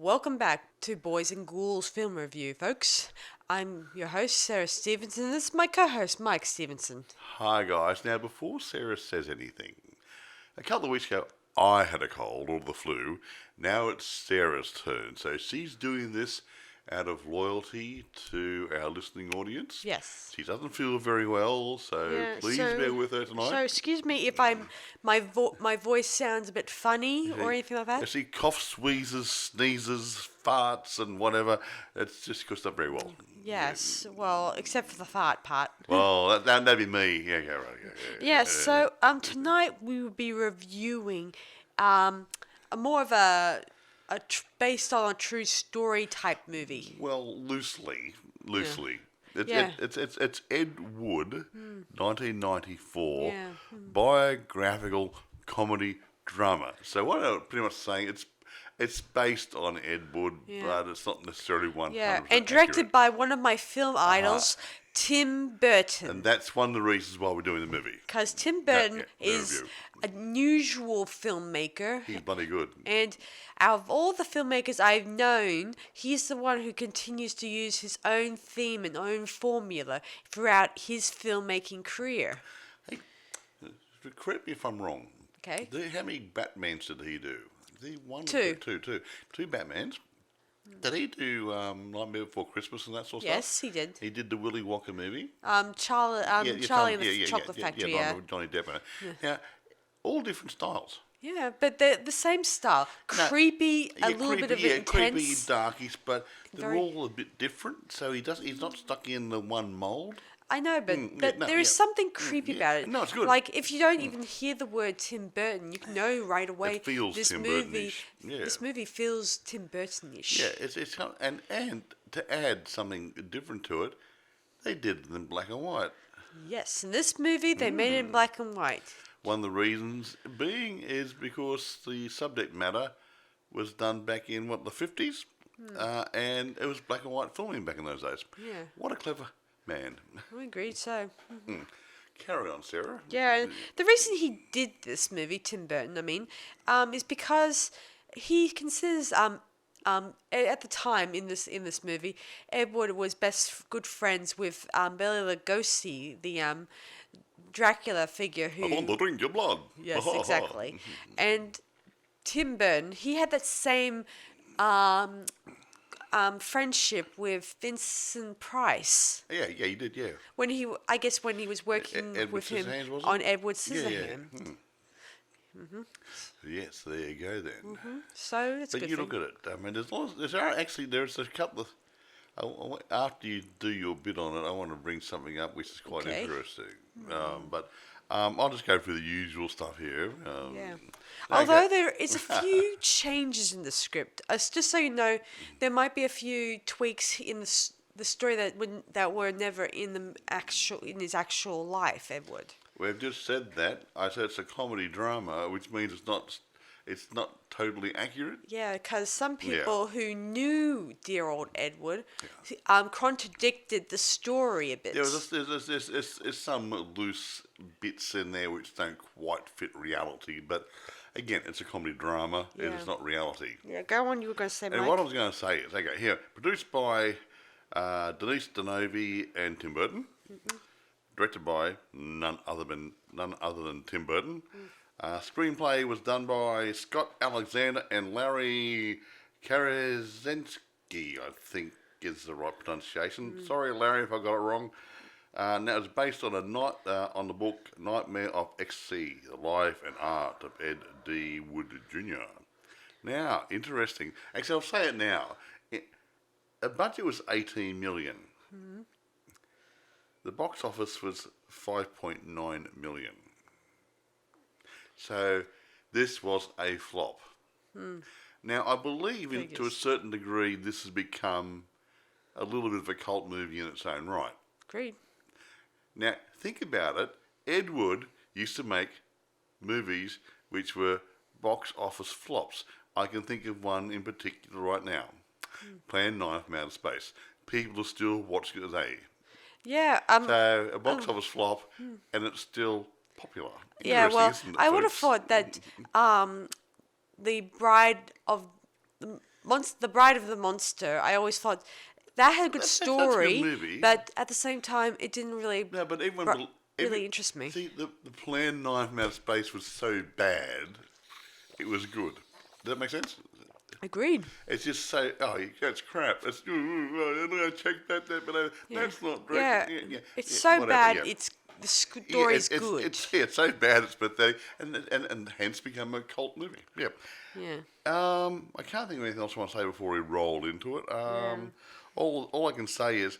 Welcome back to Boys and Ghouls Film Review, folks. I'm your host, Sarah Stephenson, and this is my co-host, Mike Stephenson. Hi guys. Now before Sarah says anything, a couple of weeks ago I had a cold or the flu. Now it's Sarah's turn. So she's doing this out of loyalty to our listening audience. Yes. She doesn't feel very well, so please bear with her tonight. So excuse me if my voice sounds a bit funny or anything like that. She coughs, wheezes, sneezes, farts and whatever. It's just because not very well. Yes, well, except for the fart part. Well, that'd be me. Yeah, right. Yeah, so tonight we will be reviewing more of a based on a true story type movie. Well, loosely. Yeah. It's Ed Wood, 1994, Yeah. biographical comedy drama. So what I'm pretty much saying, it's based on Ed Wood, but it's not necessarily 100% Yeah, and directed accurate. by one of my film idols, Tim Burton. And that's one of the reasons why we're doing the movie. Because Tim Burton the is review. an unusual filmmaker. He's bloody good. And out of all the filmmakers I've known, he's the one who continues to use his own theme and own formula throughout his filmmaking career. Hey, correct me if I'm wrong. Okay. How many Batmans did he do? Did he one? Two. Two Batmans. Did he do Nightmare Before Christmas and that sort of Yes, stuff? he did. He did the Willy Wonka movie. Charlie and the Chocolate Factory. Yeah. Johnny Depp. Now, all different styles. Yeah, but they're the same style. Creepy, a little bit of intense. Creepy, darkish, but they're Very- all a bit different. So he's not stuck in the one mold. I know, but there is something creepy about it. No, it's good. Like, if you don't even hear the word Tim Burton, you know right away It feels this Tim movie. Burton-ish. Yeah. This movie feels Tim Burton-ish. Yeah, it's and to add something different to it, they did it in black and white. Yes, in this movie they made it in black and white. One of the reasons being is because the subject matter was done back in the 50s, and it was black and white filming back in those days. Yeah. What a clever man. I agreed. So. Carry on, Sarah. Yeah, the reason he did this movie, Tim Burton, is because he considers at the time in this movie, Edward was good friends with Bela Lugosi, the Dracula figure who. I want to drink your blood. Yes, exactly. And Tim Burton, he had that same friendship with Vincent Price. Yeah, he did, yeah. When he was working Edward with him Scissorhands, was it? on Edward Scissorhands. Yes, there you go then. So that's But good. you look at it. I mean, there's a couple of. After you do your bit on it, I want to bring something up which is quite Okay. interesting. But I'll just go through the usual stuff here. Yeah. okay. Although there is a few changes in the script, just so you know, there might be a few tweaks in the story that were never in his actual life, Edward. We've just said that. I said it's a comedy drama, which means it's not totally accurate. Yeah, because some people who knew dear old Edward contradicted the story a bit. There's some loose bits in there which don't quite fit reality, but again, it's a comedy drama. Yeah. It is not reality. Yeah, go on. You were going to say, Mike. And what I was going to say is, okay, here, produced by Denise Denovi and Tim Burton, directed by none other than Tim Burton. Screenplay was done by Scott Alexander and Larry Karaszewski, I think is the right pronunciation. Sorry, Larry, if I got it wrong. Now it's based on on the book Nightmare of X.C., The Life and Art of Ed D. Wood Jr. Now, interesting. Actually, I'll say it now. A budget was $18 million. The box office was $5.9 million. So this was a flop. Now, I believe to a certain degree this has become a little bit of a cult movie in its own right. Agreed. Now, think about it. Ed Wood used to make movies which were box office flops. I can think of one in particular right now. Plan 9 from Outer Space. People are still watching it today. Yeah. So, a box office flop, and it's still popular. Yeah, well, Isn't it, I would have folks? thought that the Bride of The Bride of the Monster, I always thought that had a good That's a story, good movie. but at the same time, it didn't really No, but even really interest me. See, the planned Knife from Outer Space was so bad, it was good. Does that make sense? Agreed. It's just so, that's crap. It's, I'm going to check that, but that's not great. Yeah, it's so whatever, bad. yeah. The story's it's, good. It's so bad it's pathetic, and hence become a cult movie. Yeah. Yeah. I can't think of anything else I want to say before we roll into it. Yeah. All I can say is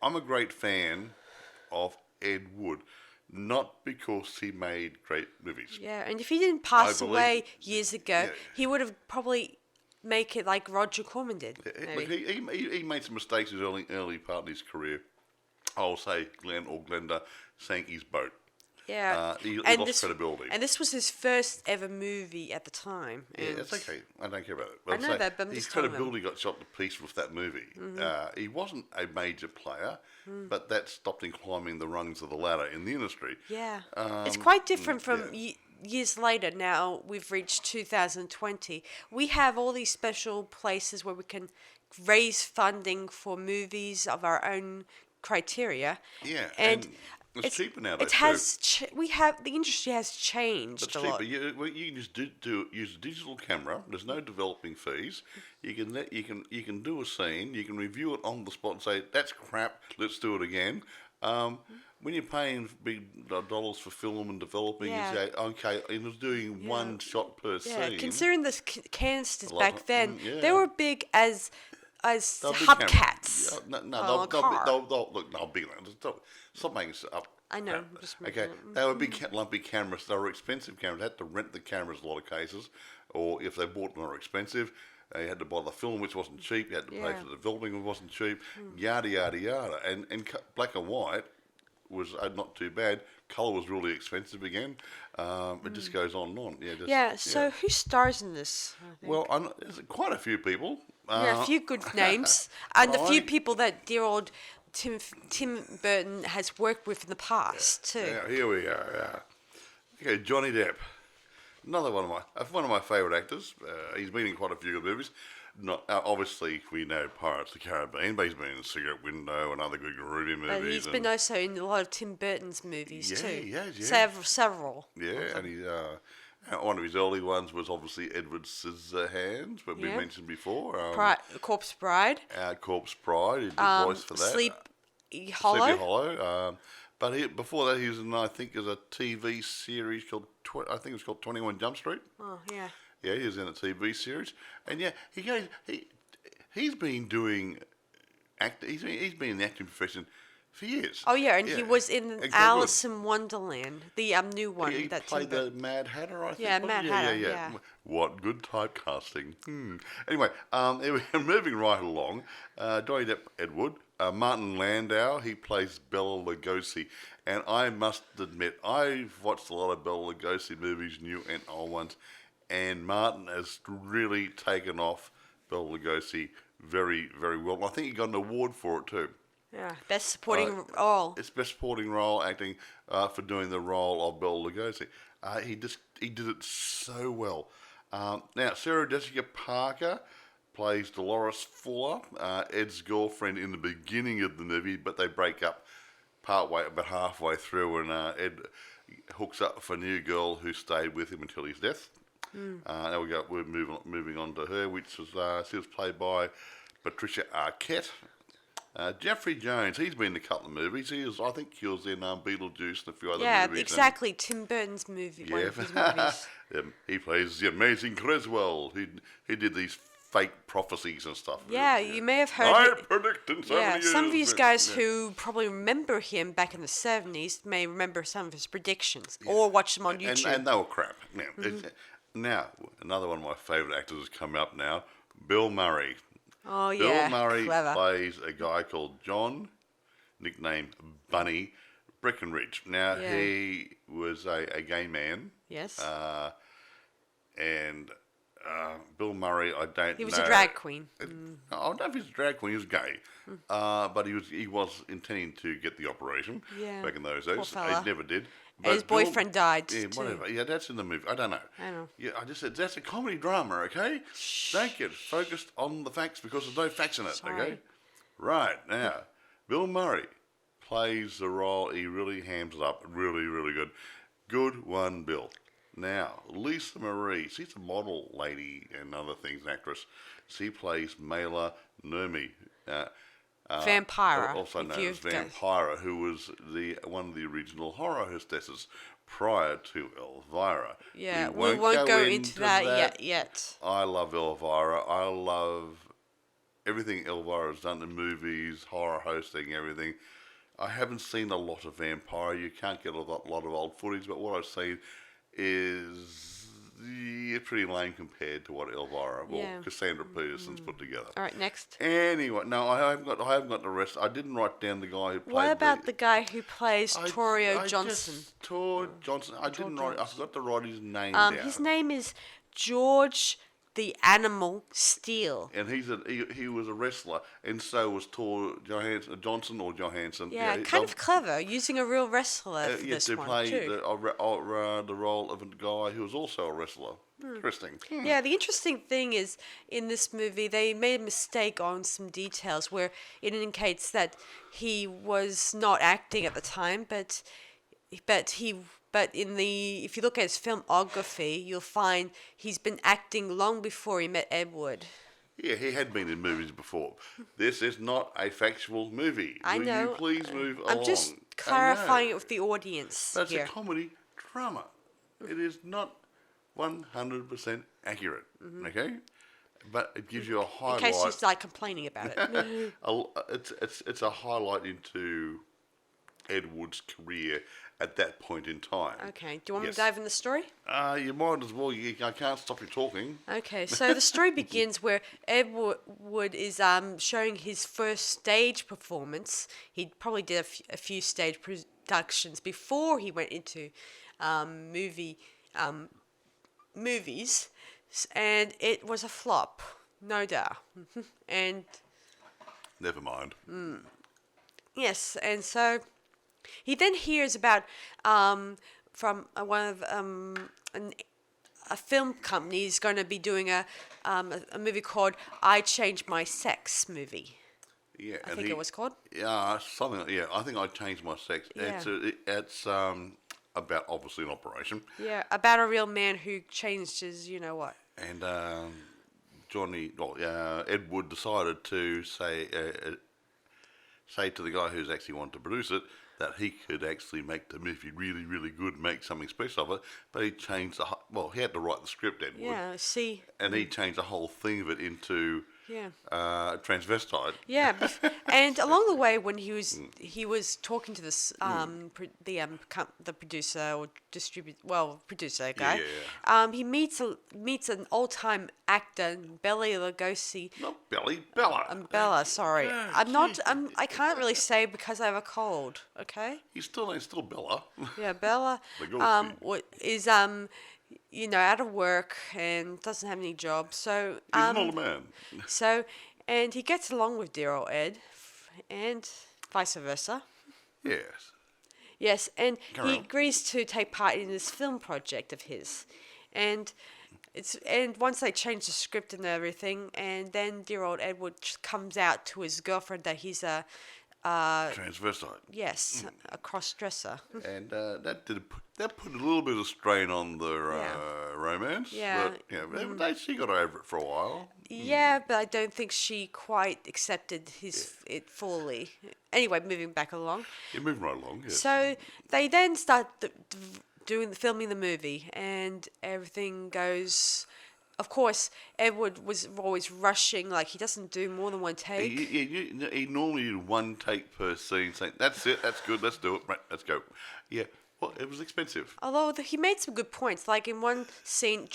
I'm a great fan of Ed Wood, not because he made great movies. Yeah, and if he didn't pass I believe- away years ago, Yeah. he would have probably make it like Roger Corman did. Look, he made some mistakes in his early part of his career. I'll say Glenn or Glenda sank his boat. Yeah, He and lost credibility. And this was his first ever movie at the time. Yeah, and it's okay. I don't care about it. I know that, but I'm his just telling credibility got shot to pieces with that movie. He wasn't a major player, but that stopped him climbing the rungs of the ladder in the industry. Yeah, it's quite different from yeah. years later. Now we've reached 2020. We have all these special places where we can raise funding for movies of our own criteria. Yeah, and it's cheaper nowadays. It has. The industry has changed It's a cheaper. lot. You can just use a digital camera. There's no developing fees. You can do a scene. You can review it on the spot and say that's crap. Let's do it again. When you're paying big dollars for film and developing, Yeah. you say okay, it was doing one shot per Yeah, scene. considering the canisters lot back of- then, yeah. they were big as They'll be hubcaps. camera. No, on a car. they'll big. Stop making this up. I know. I'm just making Okay, it. they were big, lumpy cameras. They were expensive cameras. They had to rent the cameras in a lot of cases, or if they bought them, they were expensive. You had to buy the film, which wasn't cheap. You had to pay Yeah. for the developing, which wasn't cheap. Yada yada yada. And black and white was not too bad. Color was really expensive again. It just goes on and on. Yeah. So who stars in this? I think? Well, there's quite a few people. A few good names, and a few I- people that dear old Tim Burton has worked with in the past too. Yeah, here we are. Okay, Johnny Depp, another one of my favourite actors. He's been in quite a few good movies. Not obviously we know Pirates of the Caribbean, but he's been in Cigarette Window and other good Caribbean movies. But he's been also in a lot of Tim Burton's movies Yeah, too. he has, yeah. Several. Yeah, and he's one of his early ones was obviously Edward Scissorhands, but we Yeah. mentioned before. Corpse Bride. Corpse Bride, he did the voice for that. Sleepy Hollow. Sleepy Hollow. But before that, he was in, I think, as a TV series called, I think it was called 21 Jump Street. Oh yeah. Yeah, he was in a TV series, and yeah, he's been doing he's been in the acting profession for years. Oh yeah, and he was in And quite Alice in Wonderland, the new one. good. He that played Tim the Mad Hatter, I think. Yeah, wasn't Mad he? Hatter, yeah. What good typecasting. Anyway, we're moving right along. Johnny Depp, Ed Wood, Martin Landau. He plays Bela Lugosi, and I must admit, I've watched a lot of Bela Lugosi movies, new and old ones. And Martin has really taken off Bela Lugosi very, very well. And I think he got an award for it too. Yeah, best supporting role. It's best supporting role acting for doing the role of Bela Lugosi. He did it so well. Now Sarah Jessica Parker plays Dolores Fuller, Ed's girlfriend in the beginning of the movie, but they break up about halfway through, and Ed hooks up with a new girl who stayed with him until his death. Now we're moving on to her, which was she was played by Patricia Arquette. Jeffrey Jones, he's been in a couple of movies. I think he was in Beetlejuice and a few other Yeah, movies. exactly. Tim Burton's movie. One of his movies. He plays the amazing Creswell. He did these fake prophecies and stuff. Yeah, you may have heard. I predict in 7 years. Some of these guys who probably remember him back in the 70s may remember some of his predictions or watch them on YouTube. And they were crap. Now, another one of my favourite actors has come up now, Bill Murray. Oh Bill yeah, Murray clever. plays a guy called John, nicknamed Bunny Breckenridge. Now, Yeah. he was a gay man. Yes. And Bill Murray, I don't know. He was a drag queen. I don't know if he's a drag queen. He was gay, but he was intending to get the operation Yeah. back in those Poor days. fella. He never did. And his boyfriend died Yeah, too. whatever. Yeah, that's in the movie. I don't know. I know. Yeah, I just said that's a comedy drama, okay? Don't get focused on the facts because there's no facts in it, Sorry. okay? Right, now, Bill Murray plays the role. He really hams it up. Really, really good. Good one, Bill. Now, Lisa Marie, she's a model lady and other things, an actress. She plays Mela Nurmi. Vampira. Also if known you as go- Vampira, who was one of the original horror hostesses prior to Elvira. Yeah, we won't go into that yet. I love Elvira. I love everything Elvira's done in movies, horror hosting, everything. I haven't seen a lot of Vampire. You can't get a lot of old footage, but what I've seen is pretty lame compared to what Elvira or Cassandra Peterson's put together. All right, next. Anyway, no, I haven't got the rest. I didn't write down the guy who played. What about the guy who plays Torio Johnson? Tor Johnson. I didn't write. I forgot to write his name down. His name is George the Animal Steele. And he was a wrestler, and so was Tor Johnson or Johansson. Yeah, kind of clever, using a real wrestler for this to one play too. the role of a guy who was also a wrestler. Interesting. Yeah, the interesting thing is in this movie they made a mistake on some details where it indicates that he was not acting at the time, but if you look at his filmography, you'll find he's been acting long before he met Ed Wood. Yeah, he had been in movies before. This is not a factual movie. I Will know. you please move along? I'm just clarifying it with the audience That's here. a comedy drama. It is not 100% accurate, okay? But it gives you a In highlight. case you start complaining about it. It's a highlight into Ed Wood's career at that point in time. Okay, do you want me Yes. to dive in the story? You might as well. I can't stop you talking. Okay, so the story begins where Ed Wood is showing his first stage performance. He probably did a few stage productions before he went into movies, and it was a flop, no doubt. And Never mind. yes, and so he then hears about from one of a film company is going to be doing a movie called "I Changed My Sex" movie. Yeah, I think it was called. Yeah, something. Yeah, I think I changed my sex. Yeah. It's about obviously an operation, Yeah, about a real man who changed his, you know what. and Ed Wood decided to say to the guy who's actually wanted to produce it that he could actually make the movie really, really good, make something special of it. But he changed he had to write the script, Ed Wood, Yeah, see. and he changed the whole thing of it into Yeah. transvestite. Yeah, and along the way, when he was talking to this the producer or producer guy, he meets an old time actor, Bela Lugosi. Not Bella. Bella, sorry, Yeah, I can't really say because I have a cold. Okay. He's still Bella. Yeah, Bella Lugosi. is out of work and doesn't have any job, so He's an older man. So, and he gets along with dear old Ed, and vice versa. Yes. Yes, and Carry he on. agrees to take part in this film project of his, and once they change the script and everything, and then dear old Edward comes out to his girlfriend that he's a Transvestite. yes, a cross dresser. And that put a little bit of strain on the romance. Yeah. But she got over it for a while. Yeah, but I don't think she quite accepted it fully. Anyway, moving back along. You're moving right along. Yes. So they then start filming the movie, and everything goes. Of course, Edward was always rushing, like he doesn't do more than one take. He normally did one take per scene, saying, "That's it, that's good, let's do it, right, let's go." Yeah, well, it was expensive. Although he made some good points, like in one scene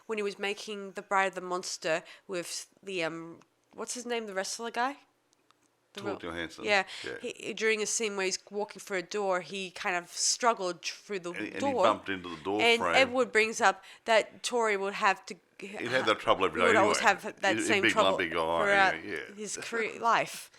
when he was making The Bride of the Monster with the what's his name, the wrestler guy. Tor Johansson. Yeah. During a scene where he's walking through a door, he kind of struggled through the door. And he bumped into the door and frame. Edward brings up that Tori would have to. He'd have that trouble every day He would anyway. always have that He's a same big, trouble lumpy guy, throughout yeah. his career life.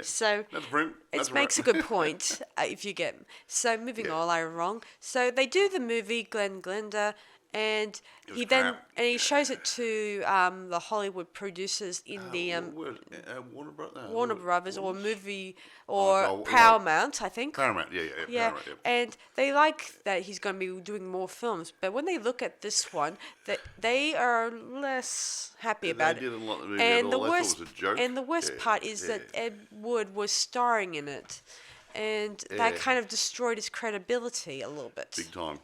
So That's print. it makes a good point if you get. So moving all I wrong. So they do the movie Glenn Glenda, and was he then crap. and he shows it to the Hollywood producers in the Warner Brothers or movie or Paramount, I think. Paramount, yeah, Yeah, Paramount, yeah. and they like that he's going to be doing more films, but when they look at this one, that they are less happy about it. didn't like the movie And at the all. They thought it worst, was a joke. and the worst Yeah, part is yeah. that Ed Wood was starring in it, and that Yeah. kind of destroyed his credibility a little bit. Big time.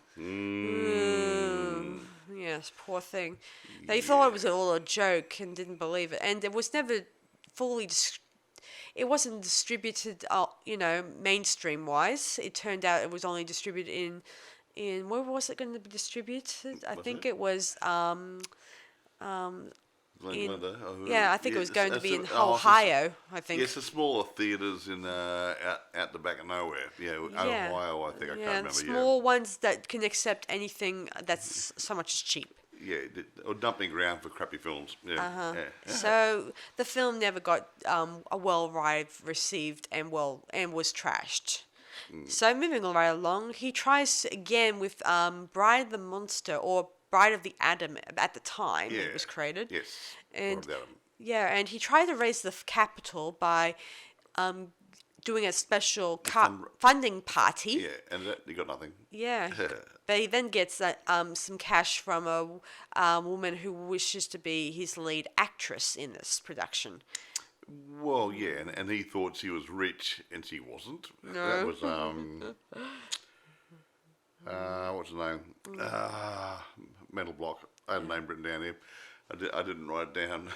Yes, poor thing. They thought it was all a joke and didn't believe it, and it was never fully. It wasn't distributed, mainstream wise. It turned out it was only distributed in where was it going to be distributed? I think it was I think it was going to be in Ohio. I think. Yes, the smaller theatres in out the back of nowhere. Yeah, Ohio. I think I can't remember. Small ones that can accept anything that's so much as cheap. Yeah, or dumping ground for crappy films. Yeah. So the film never got a received and was trashed. So moving right along, he tries again with Bride of the Monster or Bride of the Atom at the time it was created. Yes. And and he tried to raise the capital by doing a special funding party. Yeah, and he got nothing. Yeah. But he then gets some cash from a woman who wishes to be his lead actress in this production. Well, yeah, and he thought she was rich, and she wasn't. No. That was what's her name? Mental block. I had a name written down here. I didn't write it down.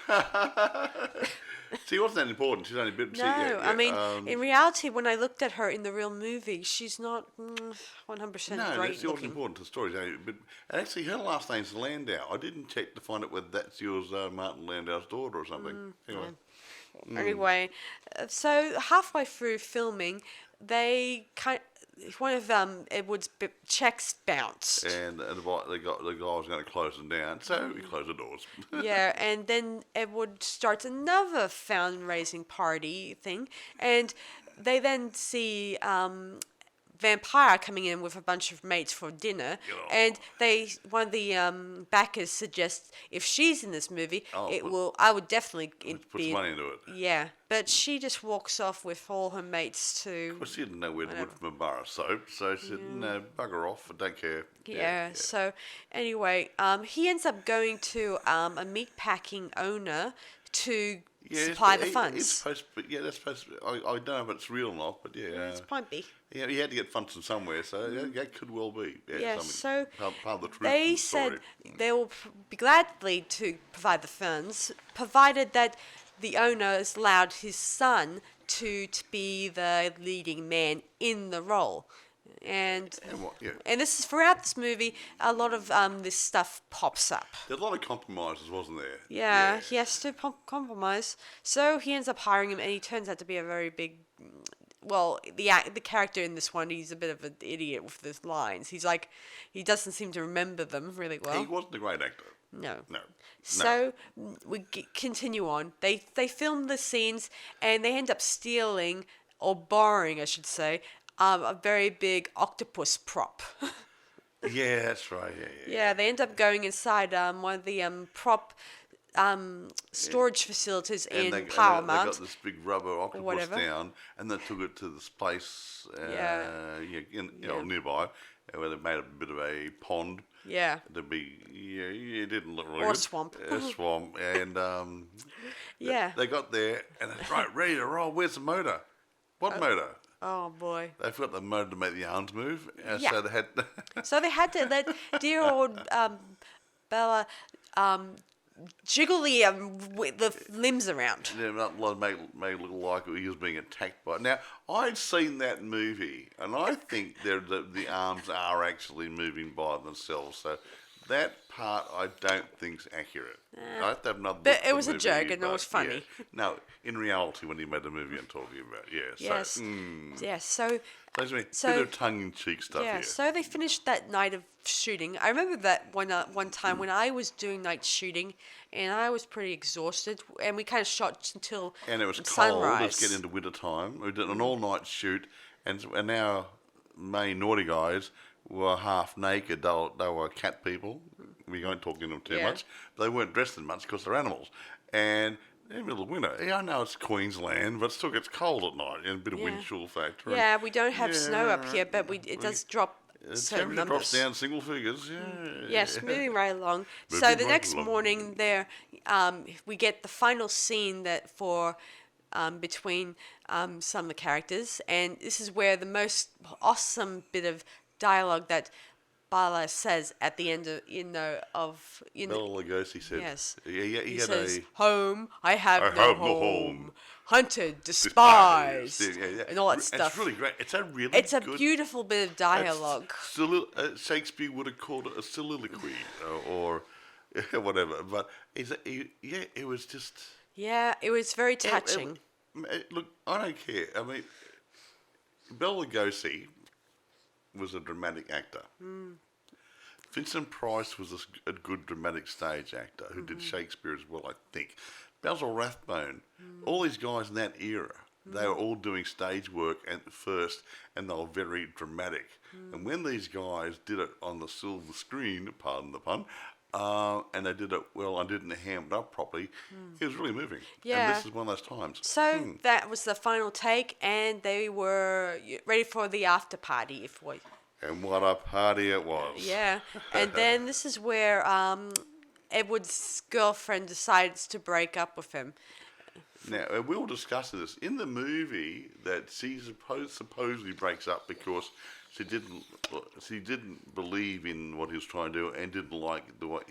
She wasn't that important. She's only a bit. I mean, in reality, when I looked at her in the real movie, she's not 100% No, great she wasn't looking. important to the story. But actually, her last name's Landau. I didn't check to find out whether that's yours, Martin Landau's daughter or something. Anyway. Anyway, so halfway through filming, one of Edward's checks bounced. And the guy was going to close them down, so he closed the doors. Yeah, and then Edward starts another fundraising party thing, and they then see Vampire coming in with a bunch of mates for dinner, and one of the backers suggests if she's in this movie, I would definitely Put some money into it. Yeah, but she just walks off with all her mates to. Well, she didn't know where to put from a bar of soap, so she said, "No, bugger off. I don't care." Yeah. So anyway, he ends up going to a meat packing owner to supply the funds. It's supposed to be, that's supposed to be, I don't know if it's real or not, but It's might be. Yeah, he had to get funds from somewhere, so that could well be. Yeah, so part of the truth they of the said story. they will be gladly to provide the funds, provided that the owner has allowed his son to be the leading man in the role. And this is throughout this movie, a lot of this stuff pops up. There's a lot of compromises, wasn't there? Yeah, he has to compromise. So he ends up hiring him, and he turns out to be a very big. Well, the character in this one, he's a bit of an idiot with the lines. He doesn't seem to remember them really well. He wasn't a great actor. No. No. So we continue on. They film the scenes, and they end up stealing or borrowing, I should say, a very big octopus prop. Yeah, that's right. Yeah, they end up going inside one of the prop storage facilities in Paramount. They got this big rubber octopus down, and they took it to this place nearby, where they made a bit of a pond. Yeah. To be, it didn't look really or good. Swamp. A swamp, and yeah. They got there, and it's right, ready to roll. Where's the motor? What motor? Oh boy! They forgot the motor to make the arms move, yeah. so they had. So they had to let dear old Bela jiggle the limbs around. Yeah, make it look like he was being attacked by. Now I'd seen that movie, and I think the arms are actually moving by themselves. So that part I don't think's accurate. I have to have another. But look at it the was a movie, joke and it but, was funny. Yeah. No, in reality, when he made the movie I'm talking about, yeah. Yes. So, Yes. So there's a So- bit of tongue-in-cheek stuff yeah. here. So they finished that night of shooting. I remember that one time when I was doing night shooting, and I was pretty exhausted, and we kind of shot until And it was cold. sunrise. It was getting into winter time. We did an all-night shoot, and our main naughty guys were half naked. They were cat people. We won't talk to them too Yeah. much. But they weren't dressed as much because they're animals. And in the middle of winter, I know it's Queensland, but it still gets cold at night and a bit of wind chill factor. Yeah, we don't have snow up Yeah, here, but it does drop The certain temperature drops numbers. down single figures. Yeah. Yes, moving right along. So Moving the right next along. morning, we get the final scene that between some of the characters, and this is where the most awesome bit of dialogue that Bela says at the end of Bela Lugosi said. yes, He he had says, a. "Home, I have I no have no home. home. Hunted, despised, Yeah. and all that It's stuff." really great. It's a really It's a good, beautiful bit of dialogue. Shakespeare would have called it a soliloquy or whatever. But it was just. Yeah, it was very touching. Look, I don't care. I mean, Bela Lugosi was a dramatic actor. Vincent Price was a good dramatic stage actor who did Shakespeare as well, I think. Basil Rathbone, all these guys in that era, they were all doing stage work at first, and they were very dramatic. And when these guys did it on the silver screen, pardon the pun, and they did it well and didn't ham it up properly, it was really moving. Yeah. And this is one of those times. So that was the final take, and they were ready for the after party. And what a party it was. Yeah, and then this is where Edward's girlfriend decides to break up with him. Now, we'll discuss this. In the movie, that she supposedly breaks up because she didn't believe in what he was trying to do and didn't like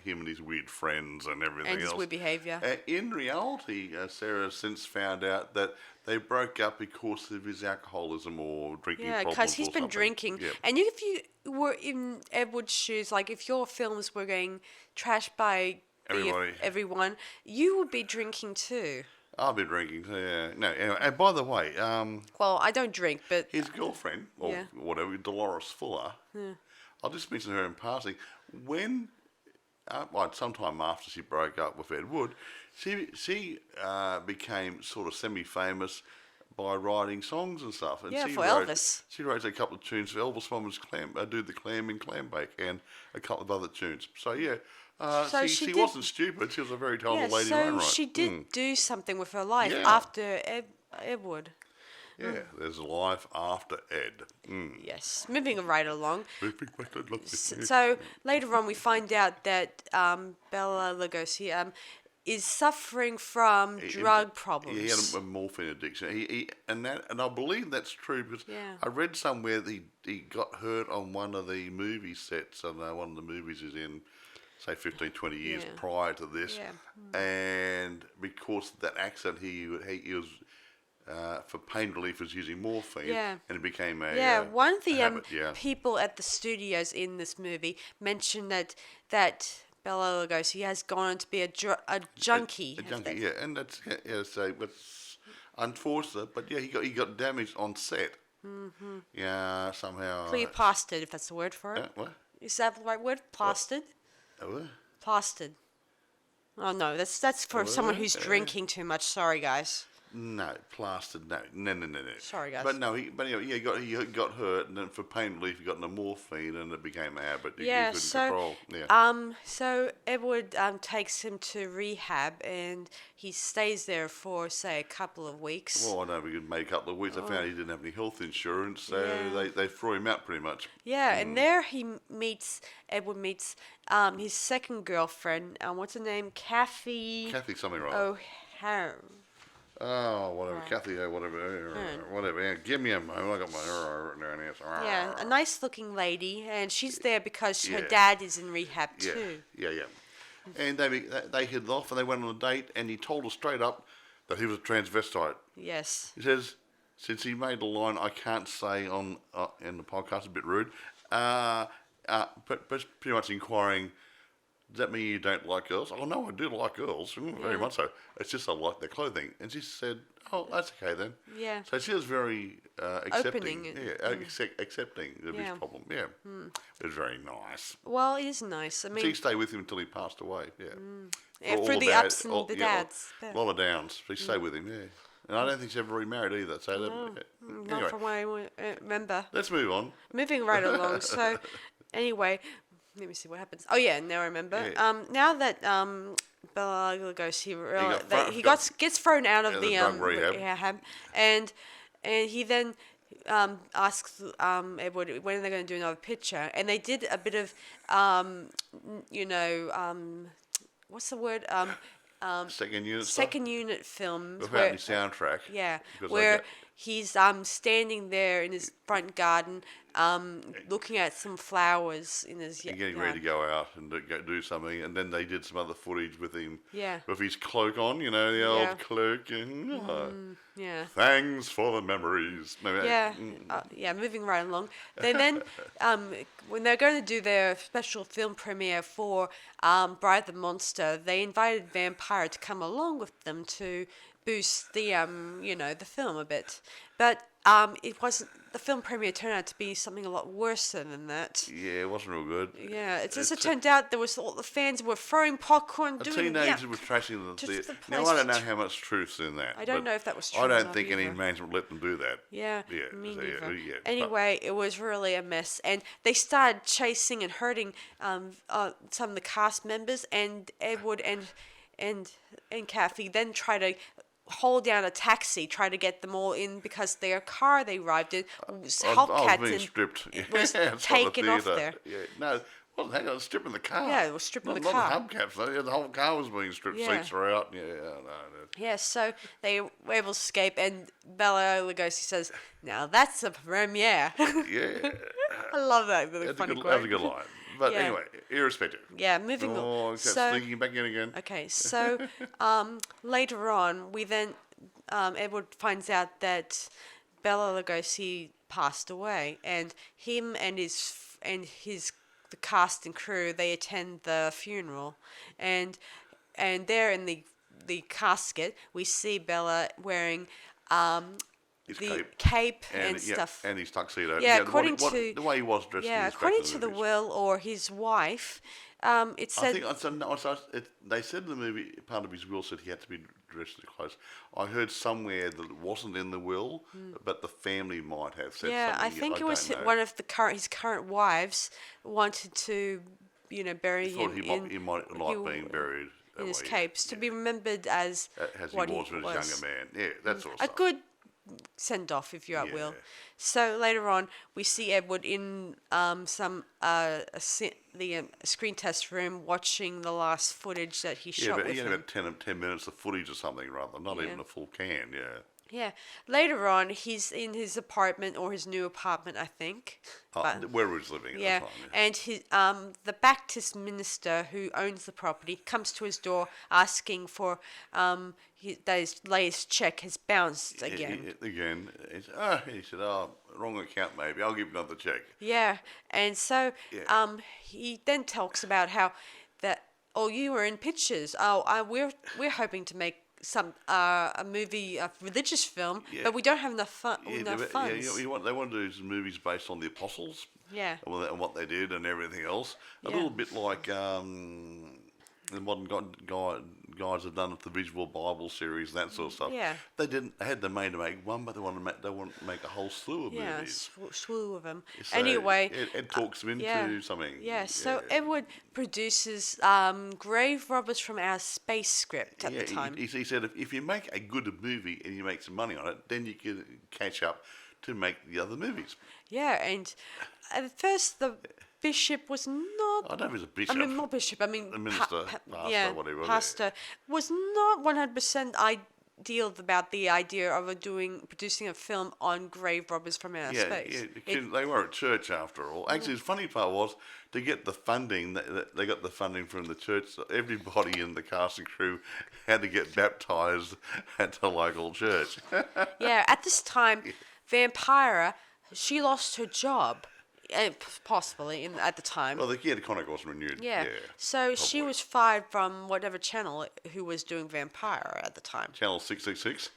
him and his weird friends and everything And his else. weird behaviour. In reality, Sarah has since found out that they broke up because of his alcoholism or drinking Yeah, problems because he's or been something. drinking. Yeah. And if you were in Edward's shoes, like if your films were getting trashed by everyone, you would be drinking too. I'll be drinking too, yeah. No, anyway, and by the way, Well, I don't drink, but his girlfriend, or Yeah. whatever, Dolores Fuller, I'll just mention her in passing. When, sometime after she broke up with Ed Wood, she became sort of semi-famous by writing songs and stuff. And Yeah, she for wrote, Elvis. She wrote a couple of tunes for Elvis Mama's Do the Clam in Clam Bake, and a couple of other tunes. So, yeah. So she she wasn't stupid. She was a very talented lady in her own right. she did do something with her life Yeah. after Edward. Yeah, there's a life after Ed. Yes, moving right along. Moving right along. So later on, we find out that Bela Lugosi is suffering from drug problems. He had a morphine addiction. And I believe that's true because Yeah. I read somewhere that he got hurt on one of the movie sets, and one of the movies is in, say, 15, 20 years Yeah. prior to this. Yeah. And because of that accident, he was, for pain relief, was using morphine. Yeah. And it became a One of the habit, yeah. people at the studios in this movie mentioned that Bela Lugosi has gone on to be a junkie. A junkie, yeah. And that's, so it's unfortunate, but yeah, he got damaged on set. Mm-hmm. Yeah, somehow. Plastered, if that's the word for it. What? Is that the right word? Plastered? Oh, Plastered. Oh no, that's for someone who's drinking too much. Sorry, guys. no, plastered. No. Sorry, guys. But anyway, he got hurt, and then for pain relief, he got into morphine, and it became a habit. He Yeah. couldn't So, control. Yeah. so Edward takes him to rehab, and he stays there for say a couple of weeks. Well, I know we could make a couple of weeks. I found he didn't have any health insurance, so Yeah. they threw him out pretty much. Yeah, and there Edward meets his second girlfriend. What's her name? Kathy Kathy something right. O'Hara. Oh, whatever. Kathy, whatever. Yeah, give me a moment. I got my written down here. So, Yeah, a nice looking lady, and she's there because her Yeah. dad is in rehab too. Yeah. And they hit off, and they went on a date, and he told her straight up that he was a transvestite. Yes. He says, since he made the line, I can't say on in the podcast, a bit rude, but pretty much inquiring, does that mean you don't like girls? Oh, no, I do like girls, very Yeah. much so. It's just I like their clothing. And she said, oh, that's okay then. Yeah. So she was very accepting. Opening. Accepting of his Yeah. problem. Yeah. It was very nice. Well, it is nice. I She mean, stayed with him until he passed away. Yeah. yeah, all through the bad- ups and all- the yeah, dads. A lot of downs. She stayed with him, yeah. And I don't think she ever remarried either. So Not anyway, from what I remember. let's move on. Moving right along. So, anyway, let me see what happens. Oh yeah, now I remember. Yeah. Now that Bela Lugosi gets thrown out of the the drug rehab. and he then asks Edward when they're going to do another picture, and they did a bit of what's the word Second unit stuff. second unit films Without where any soundtrack. yeah, because where he's standing there in his front garden, looking at some flowers in his and getting ready to go out and do something, and then they did some other footage with him, Yeah. with his cloak on, the Yeah. old cloak, and Yeah. thanks for the memories. Maybe Yeah, moving right along. Then, when they're going to do their special film premiere for Bride the Monster, they invited Vampire to come along with them to boost the the film a bit. But it wasn't. The film premiere turned out to be something a lot worse than that. yeah, it wasn't real good. Yeah, it turned out there was all the fans were throwing popcorn, A doing teenager was trashing the Just theatre. the Now place I don't know was how much truth's in that. I don't but know if that was true I or don't not think any either. management let them do that. Yeah, Yeah, me so, neither. but- Anyway, it was really a mess, and they started chasing and hurting some of the cast members, and Edward and Kathy then tried to hold down a taxi, try to get them all in because their car they arrived in was I was Hellcat being and stripped. it was outside the taken off theatre. there. Yeah, no, well, hang on, stripping the car. Yeah, it was stripping not, the car. Not the hubcaps, though. Yeah, the whole car was being stripped. Yeah. Seats were out. Yeah, no. Yeah, so they were able to escape, and Bela Lugosi says, "Now that's a premiere." Yeah. I love that really That's funny a good, quote. that was a good line. But Yeah. anyway, irrespective. Yeah, moving Oh, on. kept So, sneaking back in again. okay, so later on, we then Edward finds out that Bela Lugosi passed away, and him and his the cast and crew they attend the funeral, and there in the casket we see Bela wearing His the cape. cape and yeah, stuff. and his tuxedo. Yeah, the according what- to the way he was dressed. in Yeah, his back according in to the movies. will or his wife, it I said think they said in the movie part of his will said he had to be dressed in clothes. I heard somewhere that it wasn't in the will, but the family might have said yeah, something. I think it was don't know. one of his current wives wanted to, bury Thought him he might like being buried that in his way, capes to be remembered as as what he was when he was a younger man. Yeah, that sort of a stuff. good send off, if you will. Yeah. So later on, we see Edward in a screen test room watching the last footage that he Yeah, shot but with he had him. about 10 minutes of footage or something rather, not even a full can. Yeah. Yeah. Later on, he's in his apartment or his new apartment, I think. But- Where he was living at yeah, the time. and his the Baptist minister who owns the property comes to his door asking for that his latest check has bounced again. Again, he said, wrong account maybe. I'll give you another check. Yeah, and so Yeah. he then talks about how that you were in pictures. We're hoping to make a movie, a religious film, Yeah. but we don't have enough Yeah, enough funds. they want to do some movies based on the apostles. Yeah. And what they did and everything else. A Yeah. little bit like the modern guys have done with the visual Bible series, that sort of stuff. Yeah. They had the money to make one, but they want to make a whole slew of Yeah, movies. slew of them. So Anyway, it talks them into something. Yeah, so yeah. Edward produces Grave Robbers from Our Space script at the time. He said if you make a good movie and you make some money on it, then you can catch up to make the other movies. Yeah, and at first the bishop was not. I don't know if he's a bishop. I mean, not bishop. I mean, A minister, pastor, yeah, whatever. pastor was not 100% ideal about the idea of producing a film on grave robbers from outer space. Yeah, because they were at church after all. Actually, the funny part was to get the funding. They got the funding from the church. So everybody in the cast and crew had to get baptized at the local church. Yeah, at this time, Vampira, she lost her job Possibly at the time. Well, the contract wasn't renewed. Yeah. Yeah. So she probably. was fired from whatever channel who was doing Vampire at the time. Channel 666.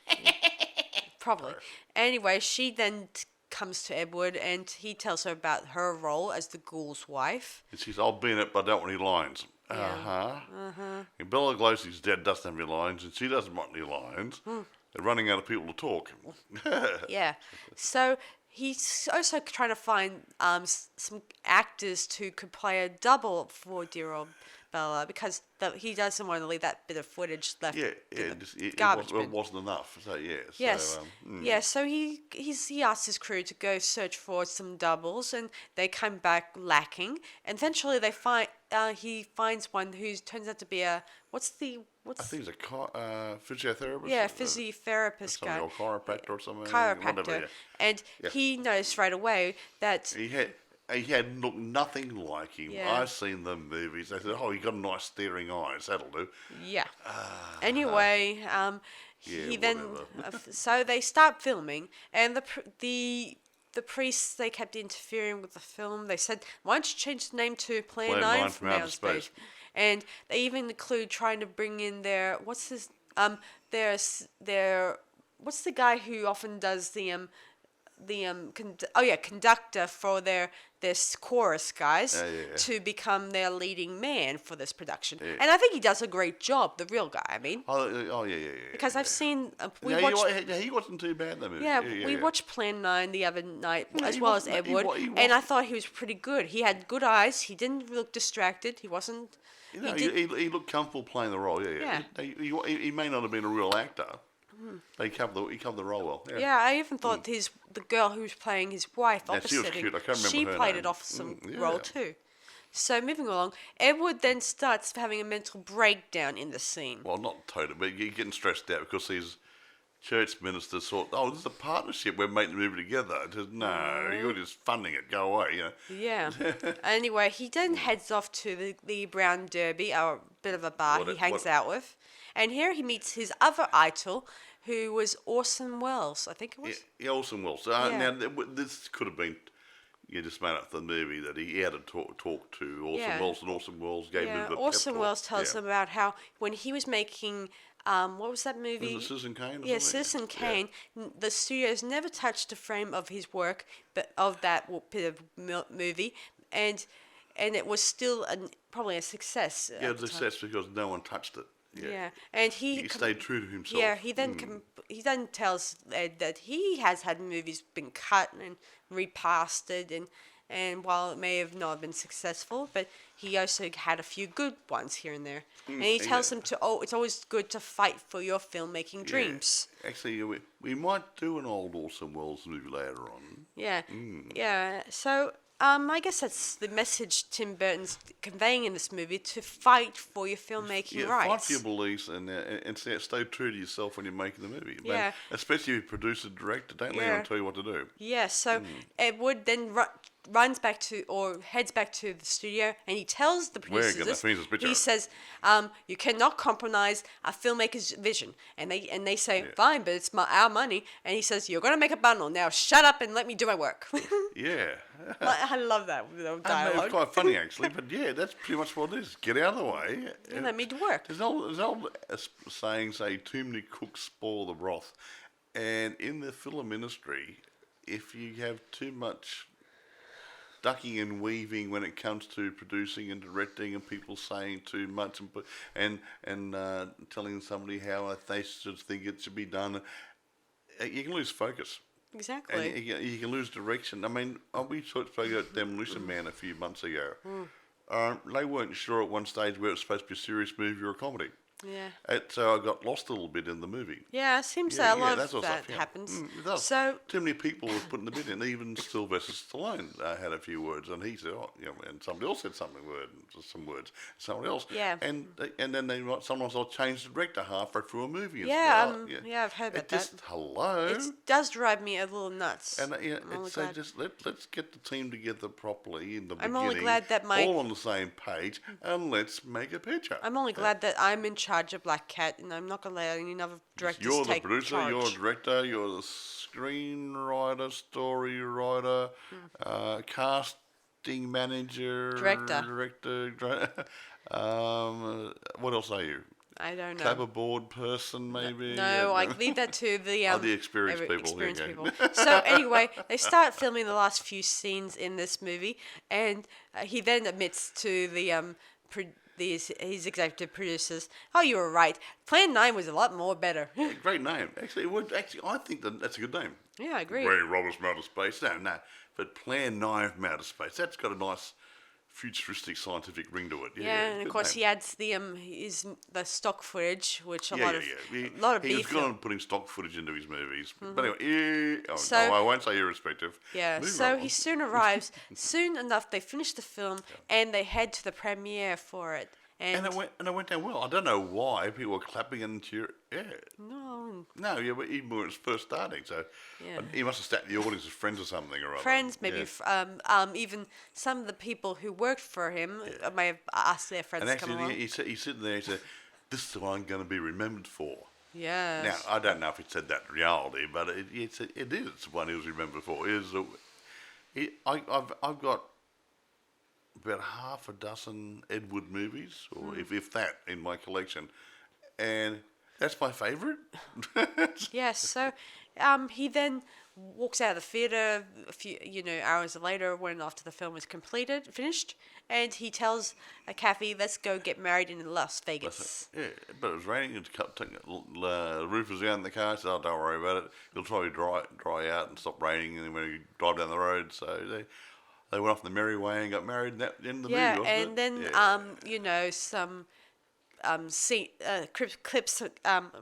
Probably. Anyway, she then comes to Edward and he tells her about her role as the Ghoul's wife. And she says, I'll be in it, but I don't want any lines. Yeah. And Bela Lugosi's dad doesn't have any lines, and she doesn't want any lines. They're running out of people to talk. Yeah. So he's also trying to find some actors who could play a double for dear old Bella because he doesn't want to leave that bit of footage left. It wasn't enough. So yeah. Yes. So he asks his crew to go search for some doubles, and they come back lacking. And eventually, he finds one who turns out to be a I think he's a physiotherapist. Yeah, physiotherapist guy. Or chiropractor or something. Chiropractor. Whatever, yeah. And he noticed right away that he had looked nothing like him. Yeah. I've seen the movies. They said, "Oh, he got nice staring eyes. That'll do." yeah. Anyway, he then so they start filming, and the priests, they kept interfering with the film. They said, "Why don't you change the name to Plan 9 from Outer Space?" And they even include trying to bring in their what's the guy who often does the conductor for their chorus guys to become their leading man for this production. Yeah. And I think he does a great job, the real guy, I mean. Yeah. Because I've seen... he wasn't too bad in that movie. Yeah, we watched Plan 9 the other night, as well as Edward, and I thought he was pretty good. He had good eyes, he didn't look distracted, he wasn't... He looked comfortable playing the role, yeah. He may not have been a real actor. He covered the role well. Yeah, I even thought the girl who was playing his wife opposite him, she played it off some role too. So moving along, Edward then starts having a mental breakdown in the scene. Well, not totally, but he's getting stressed out because his church ministers thought, "Oh, this is a partnership. We're making the movie together." It says, "No, you're just funding it. Go away." You know. Yeah. Anyway, he then heads off to the Brown Derby, a bit of a bar he hangs out with, and here he meets his other idol, who was Orson Welles, I think it was. Yeah, Orson Welles. Now, this could have been, just made up for the movie that he had to talk to Orson Welles, and Orson Welles gave him a bit of Orson Welles tells him about how when he was making, what was that movie? Was it Citizen Kane? Yeah, Citizen Kane. The studios never touched a frame of his work, but of that bit of movie, and it was still probably a success. Yeah, it was a success because no one touched it. Yeah, and he stayed true to himself. Yeah, he then tells Ed that he has had movies been cut and repasted, and while it may have not been successful, but he also had a few good ones here and there. And he tells him it's always good to fight for your filmmaking dreams. Actually, we might do an old Orson Welles movie later on. Yeah, yeah. So. I guess that's the message Tim Burton's conveying in this movie, to fight for your filmmaking rights. Fight for your beliefs and stay true to yourself when you're making the movie. Yeah. Especially if you're producer, director, don't let anyone tell you what to do. Yeah, so Edward then heads back to the studio, and he tells the producers We're gonna finish this picture. He says, you cannot compromise a filmmaker's vision. And they say, fine, but it's our money. And he says, you're going to make a bundle. Now shut up and let me do my work. Yeah. I love that dialogue. It's quite funny, actually, but that's pretty much what it is. Get out of the way. And let me do work. There's an old saying, too many cooks spoil the broth. And in the film industry, if you have too much ducking and weaving when it comes to producing and directing, and people saying too much and telling somebody how they should think it should be done, you can lose focus. Exactly. And you can lose direction. I mean, we spoke about Demolition Man a few months ago. They weren't sure at one stage whether it was supposed to be a serious movie or a comedy. Yeah. So I got lost a little bit in the movie. Yeah, it seems that a lot of that happens. It does. So too many people were putting the bid in. Even Sylvester Stallone had a few words, and he said, and somebody else said some words. Somebody else. Yeah. And then sometimes I'll change the director halfway through a movie. Yeah, I've heard about that. Hello. It does drive me a little nuts. And just let's get the team together properly in the beginning. I'm only glad that all on the same page, and let's make a picture. I'm only glad that I'm in charge of Black Cat, and I'm not going to let any other directors You're take the producer, charge. you're the director, you're the screenwriter, story writer, cast Casting manager, Director. What else are you? I don't know. Clapperboard person, maybe? No, I leave that to the the experienced people. Experienced Okay. people. So anyway, they start filming the last few scenes in this movie, and he then admits to the his executive producers, "Oh, you were right. Plan 9 was a lot more better." Yeah, great name. Actually, I think that's a good name. Yeah, I agree. Ray Roberts from Outer Space. No. But Plan 9 from Outer Space. That's got a nice futuristic scientific ring to it. Yeah, and of good course name. he adds the stock footage, which a lot of He has beef. gone on putting stock footage into his movies. But anyway, So- no, I won't say irrespective. Yeah, Moving so right he on. soon arrives. Soon enough, they finish the film and they head to the premiere for it. And it went down well. I don't know why people were clapping and cheering. Yeah. No, Yeah, but even when it was first starting, so Yeah. he must have sat in the audience with friends or something or other. friends, maybe Yeah. even some of the people who worked for him may have asked their friends And to come actually, along. he's sitting there. He said, "This is what I'm going to be remembered for." Yes. Now, I don't know if it said that in reality, but it is one he was remembered for. I've got about half a dozen Ed Wood movies, or if that, in my collection, and that's my favourite. Yes. So, he then walks out of the theater a few, hours later, when after the film is finished, and he tells Kathy, "Let's go get married in Las Vegas." Yeah, but it was raining. The roof was down in the car. He said, "Oh, don't worry about it. It'll probably dry out and stop raining." And then when you drive down the road, so they went off the merry way and got married in the movie, wasn't and it? then Yeah. some clips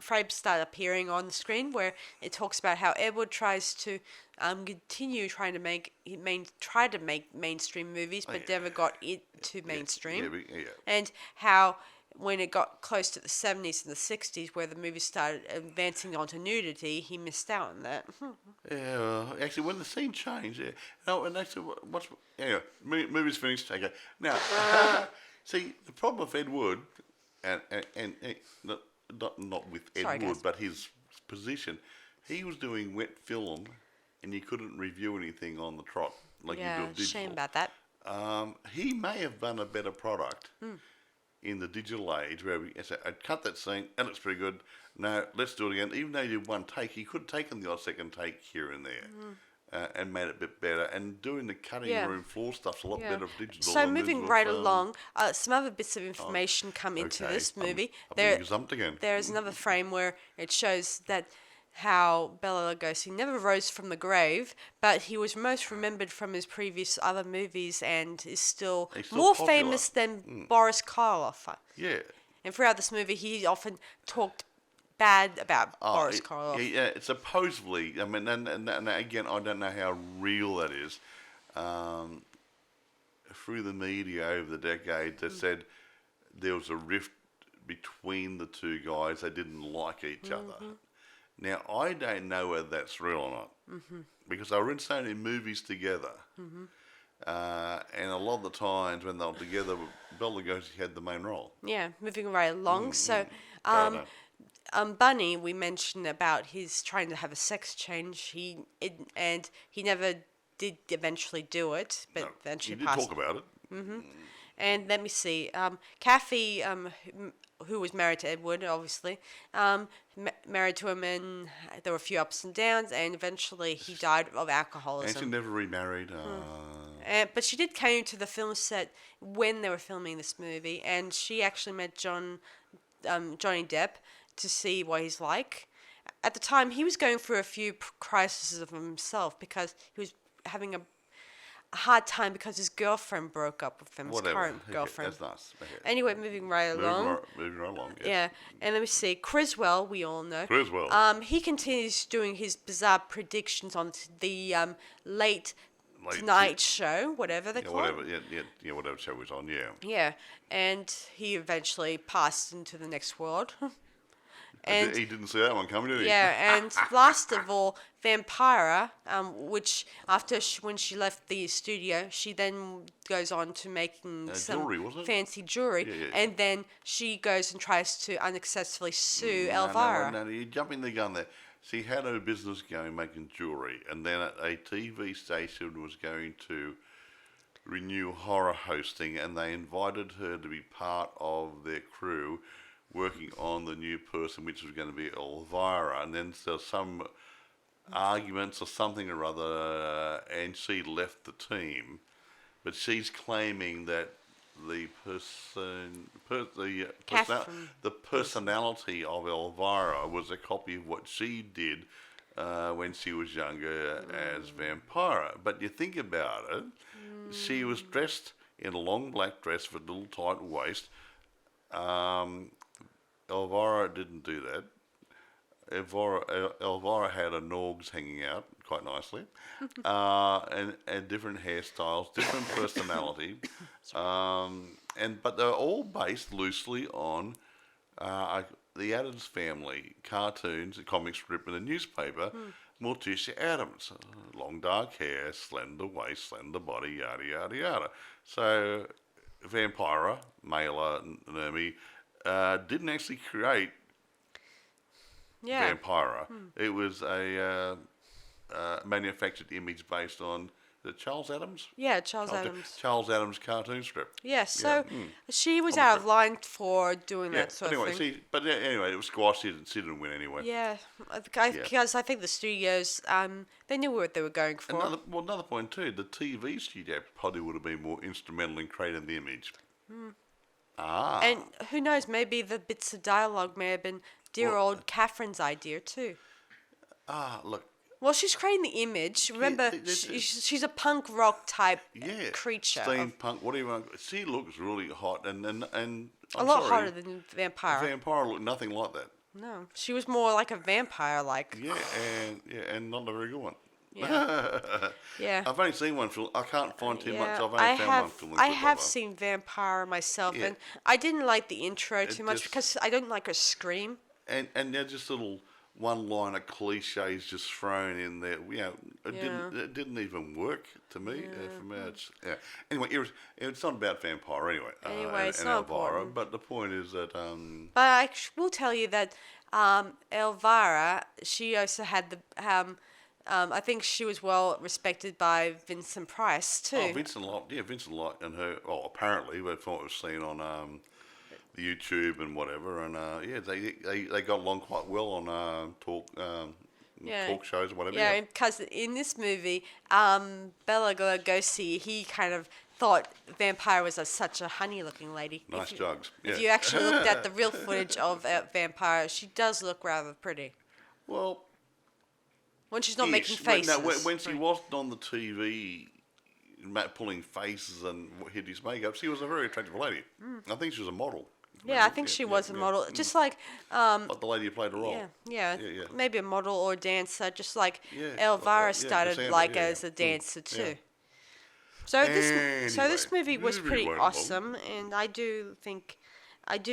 frames start appearing on the screen where it talks about how Edward tries to continue trying to make mainstream movies, but never got it to mainstream. Yeah. And how when it got close to the 70s and the 60s, where the movies started advancing onto nudity, he missed out on that. Yeah, well, actually, when the scene changed, yeah. No, and actually, anyway, movie's finished. Okay, now, see, the problem with Ed Wood, and not with Ed Sorry, Wood, guys. but his position, he was doing wet film, and you couldn't review anything on the trot like you do with digital. Shame about that. He may have done a better product in the digital age where we said, I'd cut that scene, that looks pretty good. No, let's do it again. Even though he did one take, he could have taken the odd second take here and there and made it a bit better. And doing the cutting room floor stuff's a lot better for digital. So than moving digital right film. along, some other bits of information come into Okay, this movie. I'm being gazumped again. There's another frame where it shows that how Bela Lugosi never rose from the grave, but he was most remembered from his previous other movies and is still He's still more popular. famous than Boris Karloff. Yeah. And throughout this movie, he often talked bad about Boris Karloff. Yeah, it's supposedly. I mean, and again, I don't know how real that is. Through the media over the decades, they said there was a rift between the two guys. They didn't like each other. Now, I don't know whether that's real or not, because they were in so many movies together, and a lot of the times when they were together, Bela Lugosi had the main role. Yeah, moving right along. So, Don't know. Bunny, we mentioned about his trying to have a sex change. He never did eventually do it, but No, eventually you did passed. talk about it. And let me see. Kathy, who was married to Edward, obviously, married to him, and there were a few ups and downs, and eventually he died of And she alcoholism. never remarried. But she did came to the film set when they were filming this movie, and she actually met Johnny Depp to see what he's like. At the time, he was going through a few crises of himself because he was having a hard time because his girlfriend broke up with him, his Whatever. current Okay, girlfriend. That's nice. Okay. Anyway, moving right along. Moving right along. Yeah, and let me see. Criswell, we all know. Criswell. He continues doing his bizarre predictions on the late Late Tonight Show, whatever they Yeah, call whatever. it. Yeah, whatever show was on. Yeah. Yeah, and he eventually passed into the next world. He didn't see that one coming, did he? Yeah, and last of all, Vampira, which when she left the studio, she then goes on to making some jewelry, wasn't it? fancy jewelry, Yeah. and then she goes and tries to unsuccessfully sue Elvira. No, you're jumping the gun there. She had her business going making jewellery, and then a TV station was going to renew horror hosting, and they invited her to be part of their crew working on the new person, which was going to be Elvira. And then there's some arguments or something or other, and she left the team. But she's claiming that the Catherine. the personality of Elvira was a copy of what she did when she was younger as Vampira. But you think about it, she was dressed in a long black dress with a little tight waist. Elvira didn't do that. Elvira had a nogs hanging out quite nicely, and different hairstyles, different personality, but they're all based loosely on the Addams Family cartoons, a comic strip in a newspaper. Morticia Addams, long dark hair, slender waist, slender body, yada yada yada. So, Vampira, Mela Nurmi, didn't actually create Vampira. It was a manufactured image based on Charles Addams. Yeah, Charles Addams. Charles Addams cartoon strip. Yes, so she was out of line for doing Yeah. that sort of thing. Anyway, it was squashed. She didn't win anyway. Yeah, because I think the studios, they knew what they were going for. Another point too. The TV studio probably would have been more instrumental in creating the image. And who knows, maybe the bits of dialogue may have been dear old Catherine's idea too. Look. Well, she's creating the image. Remember, she's a punk rock type creature. Steampunk, whatever. She looks really hot, and a lot hotter than Vampire. Vampire looked nothing like that. No, she was more like a vampire, like. And not a very good one. Yeah. Yeah. I've only seen one film. I can't find too much. I've only found one film. I have seen Vampire myself, and I didn't like the intro too much because I don't like her scream. And they're just little one-liner cliches just thrown in there. It didn't even work to me. Anyway, it's not about Vampire anyway. It's not Elvira, important. but the point is that. But I will tell you that Elvira, she also had the. I think she was well respected by Vincent Price too. Oh, Vincent Lott and her. Well, apparently, from what we've seen on YouTube and whatever, and they got along quite well on talk shows and whatever. Yeah, because in this movie, Bela Lugosi, he kind of thought Vampire was such a honey-looking lady. Nice jugs. Yeah. If you actually looked at the real footage of Vampire, she does look rather pretty. Well, when she's not making faces. When she wasn't on the TV pulling faces and hideous makeup, she was a very attractive lady. I think she was a model. Yeah, I think she was a model. Just like the lady who played the role. Yeah. Maybe a model or a dancer, just like Elvira started Cassandra, as a dancer too. So this movie was pretty awesome, and I do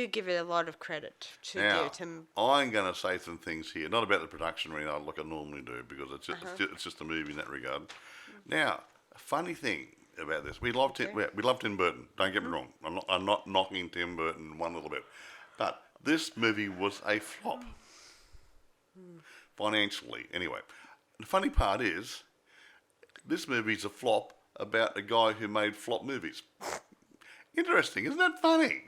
give it a lot of credit to Tim. I'm going to say some things here, not about the production or anything like I normally do, because it's just a movie in that regard. Now, a funny thing about this, we love Tim Burton. Don't get me wrong. I'm not knocking Tim Burton one little bit, but this movie was a flop financially. Anyway, the funny part is, this movie's a flop about a guy who made flop movies. Interesting, isn't that funny?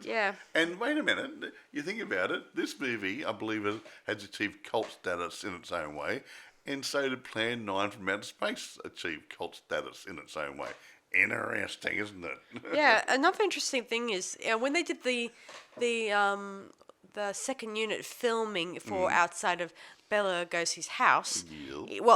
Yeah. And wait a minute, you think about it, this movie, I believe, has achieved cult status in its own way, and so did Plan 9 from Outer Space achieve cult status in its own way. Interesting, isn't it? Yeah, another interesting thing is when they did the second unit filming for outside of Bela Lugosi's house,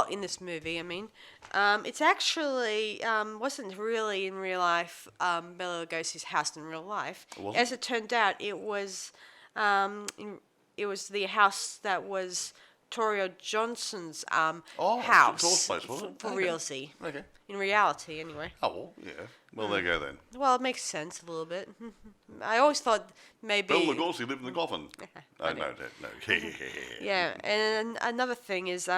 in this movie, I mean, it's actually wasn't really in real life Bela Lugosi's house in real life. As it turned out, it was the house that was Torio Johnson's house for realty. Okay. In reality, anyway. Oh, well, yeah. Well, there you go then. Well, it makes sense a little bit. I always thought maybe... Bela Lugosi lived in the coffin. No. Yeah, and another thing is,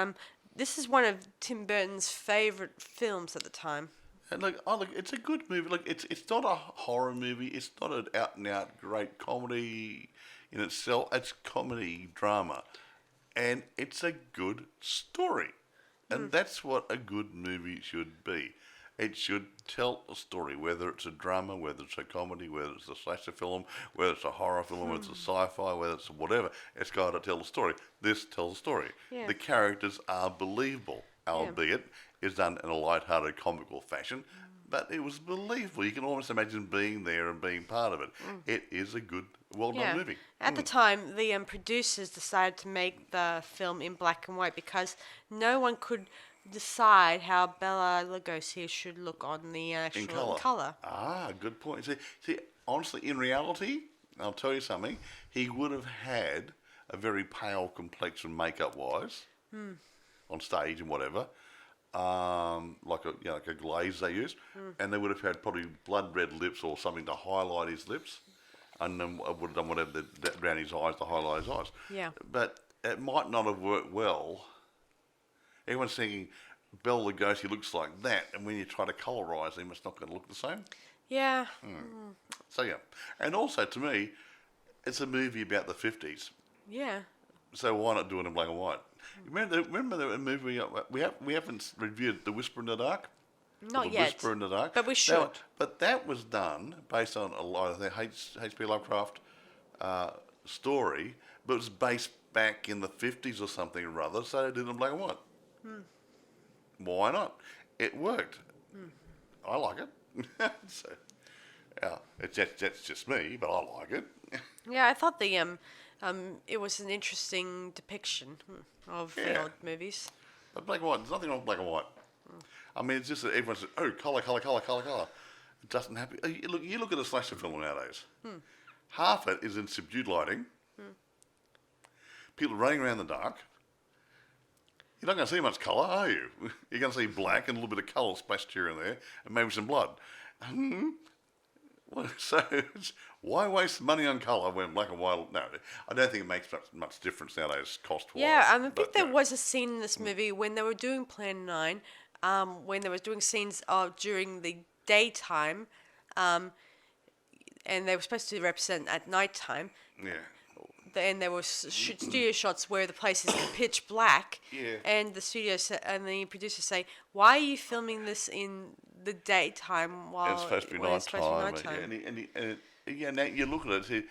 this is one of Tim Burton's favourite films at the time. And look, it's a good movie. Look, it's not a horror movie. It's not an out-and-out great comedy in itself. It's comedy drama. And it's a good story. And that's what a good movie should be. It should tell a story, whether it's a drama, whether it's a comedy, whether it's a slasher film, whether it's a horror film, whether it's a sci-fi, whether it's whatever. It's got to tell a story. This tells a story. Yeah. The characters are believable, albeit it's done in a light-hearted, comical fashion. But it was believable. You can almost imagine being there and being part of it. It is a good, well-done movie. At the time, the producers decided to make the film in black and white because no one could decide how Bela Lugosi should look on the actual colour. Ah, good point. See, honestly, in reality, I'll tell you something. He would have had a very pale complexion, makeup-wise, on stage and whatever, like a glaze they use, and they would have had probably blood red lips or something to highlight his lips, and then would have done whatever around his eyes to highlight his eyes. Yeah. But it might not have worked well. Everyone's thinking Bela Lugosi looks like that, and when you try to colorise him, it's not going to look the same. Yeah. So yeah, and also to me, it's a movie about the 50s. Yeah. So why not do it in black and white? Remember the movie we haven't reviewed The Whisper in the Dark. Not yet. Whisper in the Dark, but we should. But that was done based on a lot of the H.P. Lovecraft story, but it was based back in the 50s or something or other. So they did it in black and white. Why not? It worked. I like it. So, yeah, that's just me, but I like it. Yeah, I thought it was an interesting depiction of the old movies. But black and white, there's nothing wrong with black and white. I mean, it's just that everyone says, oh, colour, colour, colour, colour, colour. It doesn't happen. You look at a slasher film nowadays. Half it is in subdued lighting. People running around in the dark. You're not going to see much colour, are you? You're going to see black and a little bit of colour splashed here and there, and maybe some blood. So why waste money on colour when black and white? No, I don't think it makes much difference nowadays, cost-wise. Yeah, I think there was a scene in this movie when they were doing Plan 9, when they were doing scenes during the daytime, and they were supposed to represent at night time. Yeah. And there were studio shots where the place is pitch black, and the and the producers say, "Why are you filming this in the daytime while it's supposed to be nighttime?" And now you look at it. See,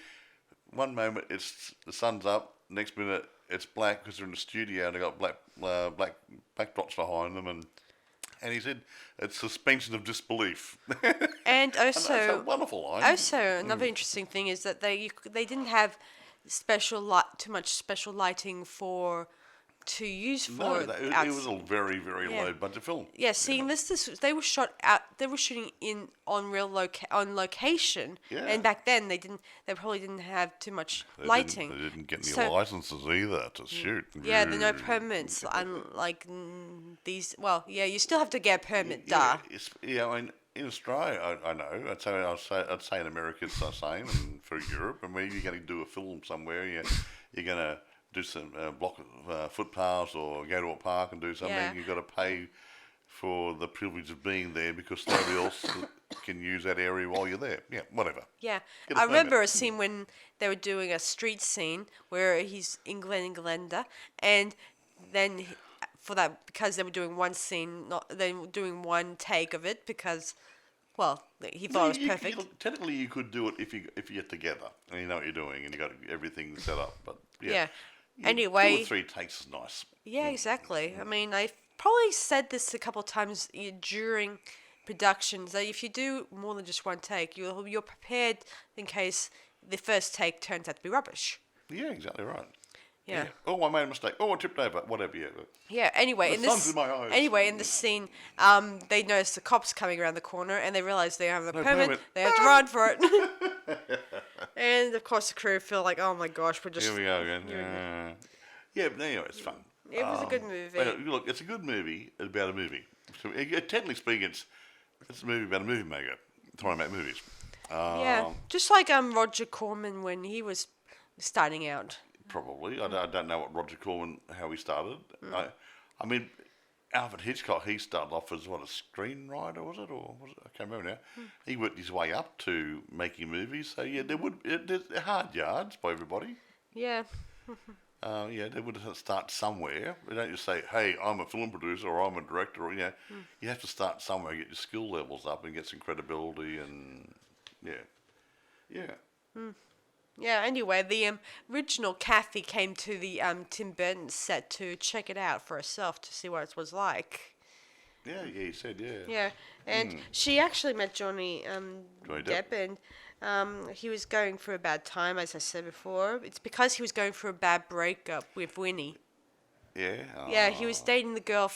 one moment it's the sun's up, next minute it's black because they're in the studio and they got black backdrops behind them, and he said it's suspension of disbelief. And also, that's a wonderful line. Also, another interesting thing is that they didn't have too much special lighting to use for. No, it was a very, very low budget film. Yeah, seeing this they were shooting on location, and back then they probably didn't have too much lighting. They didn't get any licenses either to shoot. Yeah, there are no permits, unlike these. Well, yeah, you still have to get a permit. I mean, in Australia, I know. I'd say in America it's the same, and for Europe, and when you're going to do a film somewhere, you're going to do some block footpaths or go to a park and do something. You've got to pay for the privilege of being there because nobody else can use that area while you're there. Yeah, whatever. Yeah, I remember a scene when they were doing a street scene where he's in Glenda, and then for that, because they were doing one scene, they were doing one take of it because, well, he thought it was perfect. Technically, you could do it if you get together and you know what you're doing and you got everything set up. But anyway, 2 or 3 takes is nice. Yeah, exactly. I mean, I've probably said this a couple of times during productions that if you do more than just one take, you're prepared in case the first take turns out to be rubbish. Yeah, exactly right. Yeah. Oh, I made a mistake. Oh, I tripped over. Whatever. Yeah. Anyway, in this scene, they notice the cops coming around the corner, and they realize they don't have the permit. They have to run for it. And of course, the crew feel like, oh my gosh, we're just here we go again. Yeah, but anyway, it's fun. It was a good movie. Look, it's a good movie about a movie. So, technically speaking, it's a movie about a movie maker trying to make movies. Just like Roger Corman when he was starting out. Probably. I don't know what Roger Corman, how he started. I mean, Alfred Hitchcock, he started off as, a screenwriter, was it? Or was it? I can't remember now. He worked his way up to making movies. So, yeah, there's hard yards by everybody. Yeah. they would have to start somewhere. They don't just say, "Hey, I'm a film producer," or "I'm a director," or you have to start somewhere, get your skill levels up, and get some credibility, and yeah. Yeah, anyway, the original Kathy came to the Tim Burton set to check it out for herself to see what it was like. Yeah, he said, yeah. Yeah, and she actually met Johnny Depp, and he was going through a bad time, as I said before. It's because he was going through a bad breakup with Winnie. Yeah. Yeah, he was dating the girl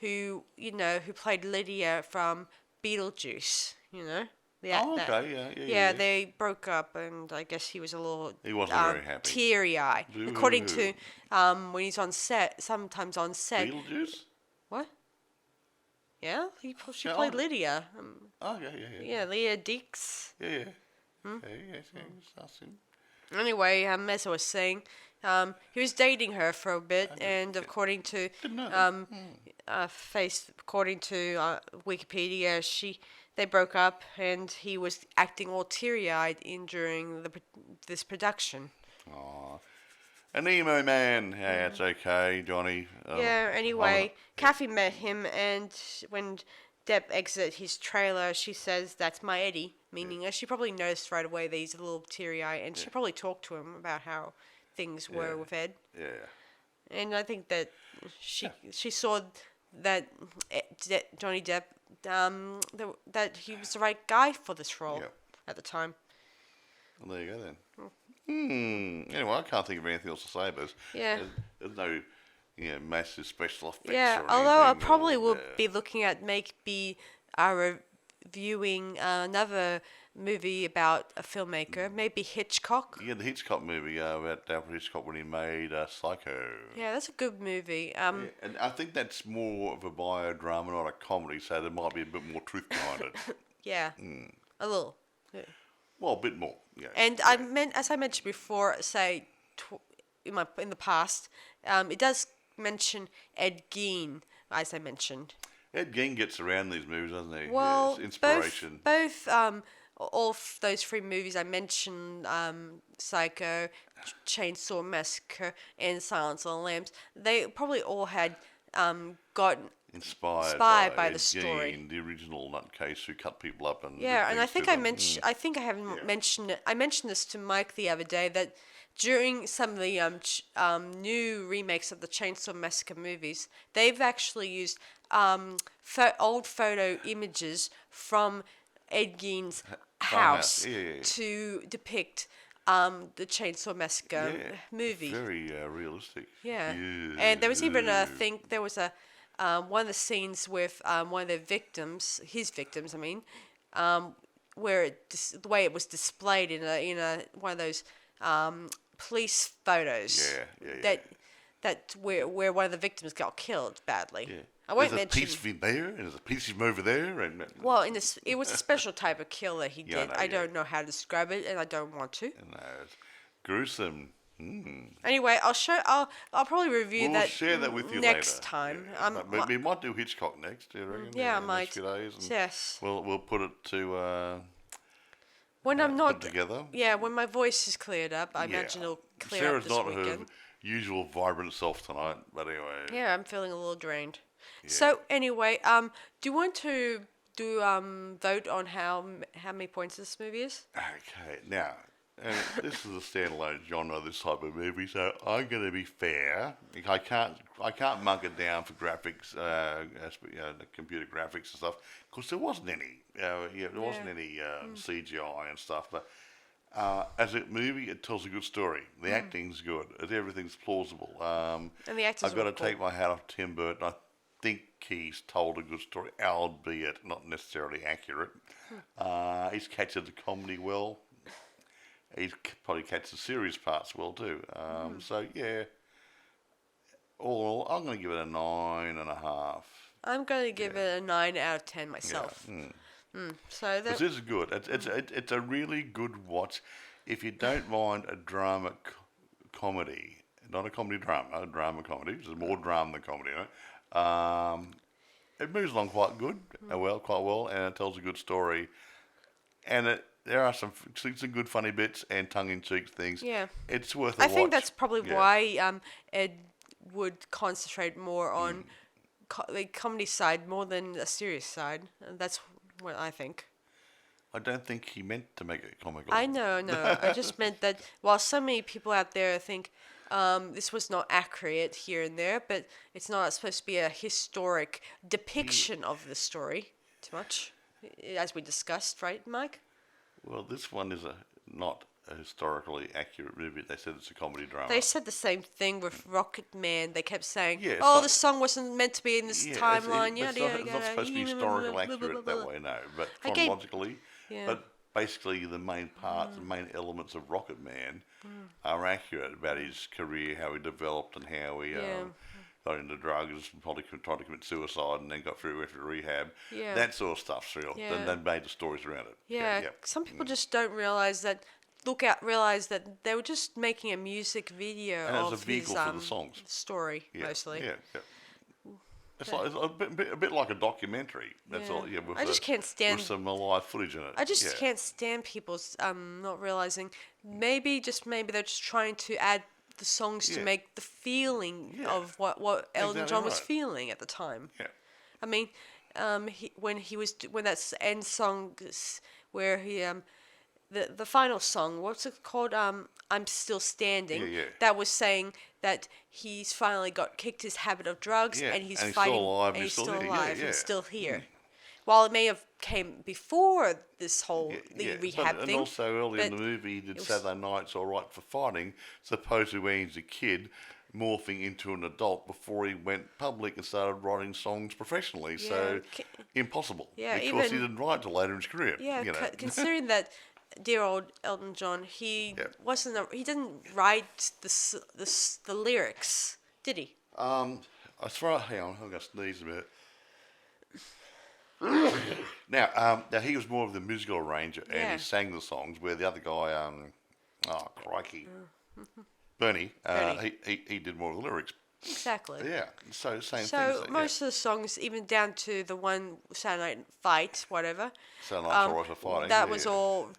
who played Lydia from Beetlejuice, Okay, Yeah, they broke up, and I guess he was a little He wasn't very happy. teary-eyed. Boo. According to when he's on set, sometimes on set. Beetlejuice? What? Yeah, she Yeah, played Lydia. Oh, yeah. Yeah, Lydia Dix. Yeah. Yes. Anyway, as I was saying, he was dating her for a bit, and according to Wikipedia, they broke up, and he was acting all teary-eyed during this production. Aw. An emo man. Yeah, it's okay, Johnny. Yeah, anyway, Kathy met him, and when Depp exited his trailer, she says, "That's my Eddie," meaning she probably noticed right away that he's a little teary-eyed, and she probably talked to him about how things were with Ed. Yeah. And I think that she saw that Johnny Depp, that he was the right guy for this role at the time. Well, there you go then. Anyway, I can't think of anything else to say, but there's no massive special effects. Yeah, or although I anything, probably will be looking at reviewing another movie about a filmmaker, maybe Hitchcock. Yeah, the Hitchcock movie about Alfred Hitchcock when he made Psycho. Yeah, that's a good movie. And I think that's more of a biodrama, not a comedy, so there might be a bit more truth behind it. Yeah, a little. Yeah. Well, a bit more. Yeah. And as I mentioned before, in the past, it does mention Ed Gein, as I mentioned. Ed Gein gets around these movies, doesn't he? Well, it's inspiration. both all those three movies I mentioned, Psycho, Chainsaw Massacre, and Silence of the Lambs, they probably all had gotten inspired by Ed the story. Gein, the original nutcase who cut people up and and I think I haven't mentioned it. I mentioned this to Mike the other day that during some of the new remakes of the Chainsaw Massacre movies, they've actually used old photo images from Ed Gein's house to depict the Chainsaw Massacre movie. Very realistic. Yeah. And there was even there was one of the scenes with one of the victims, I mean, where the way it was displayed in one of those police photos. That where one of the victims got killed badly. Yeah. I won't there's mention. a piece of him there, and there's a piece of him over there, and Well, it was a special type of kill that he did. I don't know how to describe it, and I don't want to. No, it's gruesome. Anyway, I'll probably review We'll share that with you next later. time. But we might do Hitchcock next. Do you reckon? Yeah, I in the might. next few days, and Yes. We'll put it to. When I'm not put together. Yeah, when my voice is cleared up, I imagine it'll clear Sarah's up this not weekend. her usual vibrant self tonight, but anyway. Yeah, I'm feeling a little drained. Yeah. So anyway, do you want to vote on how many points this movie is? Okay, now this is a standalone genre, this type of movie, so I'm going to be fair. I can't mug it down for graphics, the computer graphics and stuff, because there wasn't any. There wasn't any CGI and stuff, but. As a movie, it tells a good story. The acting's good. Everything's plausible. And the actors I've got to cool. take my hat off to Tim Burton. I think he's told a good story, albeit not necessarily accurate. He's captured the comedy well. He's probably captured the serious parts well too. So yeah, all I'm going to give it a 9.5. I'm going to give it a 9 out of 10 myself. Yeah. So this is good. It's a really good watch. If you don't mind a drama comedy, not a comedy drama, a drama comedy. There's more drama than comedy. It moves along quite well, and it tells a good story. And there are some good funny bits and tongue-in-cheek things. Yeah. It's worth a I watch. think that's probably Yeah. why Ed would concentrate more on the comedy side more than the serious side. And that's what I think. I don't think he meant to make it comical. I know, no. I just meant that while so many people out there think this was not accurate here and there, but it's not supposed to be a historic depiction of the story too much, as we discussed, right, Mike? Well, this one is not a historically accurate movie. They said it's a comedy drama. They said the same thing with Rocket Man. They kept saying, Yeah, it's "Oh, not- the song wasn't meant to be in this timeline." It's not supposed to be historical accurate that way, no. But I gave- chronologically, Yeah. but basically the main parts, the main elements of Rocket Man are accurate about his career, how he developed and how he got into drugs, probably tried to commit suicide and then got through rehab. Yeah. That sort of stuff's real. Yeah. And they made the stories around it. Yeah, some people just don't realize that. Realize that they were just making a music video And of it's a vehicle his for the songs. story Yeah, mostly. Yeah. It's a bit like a documentary. That's Yeah. all. Yeah, with I just can't stand. with some live footage in it. I just can't stand people's not realizing. Maybe they're just trying to add the songs to Yeah. make the feeling Yeah. of what Elton Exactly John was right. feeling at the time. Yeah. I mean, when that end song where he the final song, what's it called? I'm Still Standing. Yeah. That was saying that he's finally kicked his habit of drugs Yeah, and he's and he's fighting still alive, and he's he's still still here. alive Yeah. and still here. While it may have came before this whole Yeah, rehab and thing. also early in but the movie, he did it was- Saturday Night's All Right for Fighting, supposedly when he's a kid, morphing into an adult before he went public and started writing songs professionally. So impossible. Yeah, because he even- didn't write till later in his career. Yeah, you know. considering that dear old Elton John, he he didn't write the lyrics, did he? As far hang on, I'm gonna sneeze a minute. Now he was more of the musical arranger and Yeah. he sang the songs, where the other guy, crikey, Bernie, he did more of the lyrics. Exactly. Yeah, so same So thing. most of the songs, even down to the one Saturday Night Fight, whatever. Saturday Night's All Right for Fighting. That was all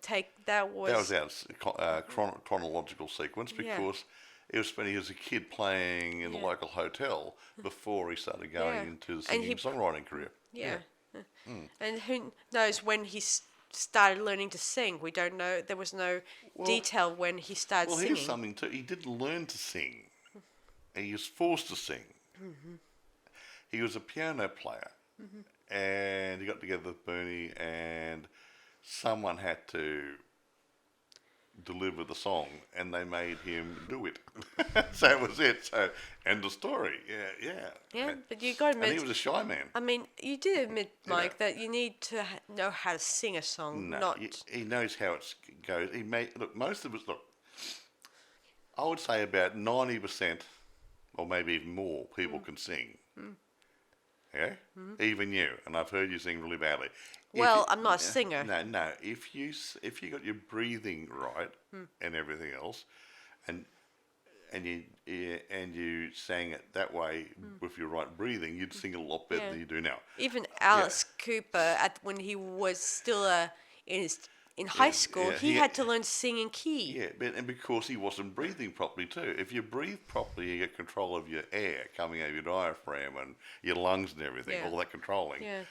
That was out of chronological sequence because it was when he was a kid playing in the local hotel before he started going into the singing songwriting career. Yeah. And who knows when he started learning to sing? We don't know. There was no detail when he started Well, singing. here's something too. He didn't learn to sing. He was forced to sing. Mm-hmm. He was a piano player, and he got together with Bernie, and someone had to deliver the song, and they made him do it. So that was it. So end of story. Yeah. Yeah, but you got to And he admit. was a shy man. I mean, you did admit, Mike, that you need to know how to sing a song, No, not. he knows how it goes. Most of us I would say about 90%, or maybe even more, people can sing. Yeah, even you, and I've heard you sing really badly. Well, I'm not a singer. No. If you got your breathing right and everything else, and you sang it that way with your right breathing, you'd sing a lot better than you do now. Even Alice Cooper, when he was still in high school, he had to learn to sing in key. Yeah, and because he wasn't breathing properly too. If you breathe properly, you get control of your air coming out of your diaphragm and your lungs and everything, all that controlling. Yeah.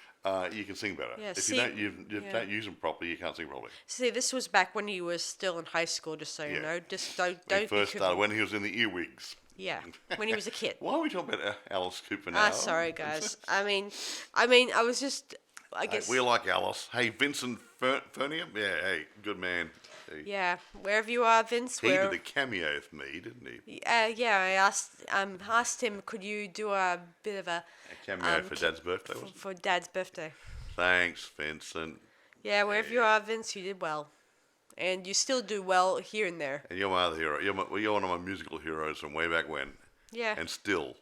You can sing better. Yeah, If you don't use them properly, you can't sing properly. See, this was back when he was still in high school, just so you know. Just don't When he be first Cooper. started, when he was in the earwigs. Yeah, when he was a kid. Why are we talking about Alice Cooper now? Sorry, guys. I mean, I was just, I guess. We like Alice. Hey, Vincent Furnier? Yeah, hey, good man. Yeah, wherever you are, Vince. He did a cameo for me, didn't he? Yeah, I asked him, could you do a bit of a cameo for Dad's birthday, wasn't it? for Dad's birthday? Thanks, Vincent. Yeah, wherever you are, Vince, you did well, and you still do well here and there. And you're my other hero. You're one of my musical heroes from way back when. Yeah. And still.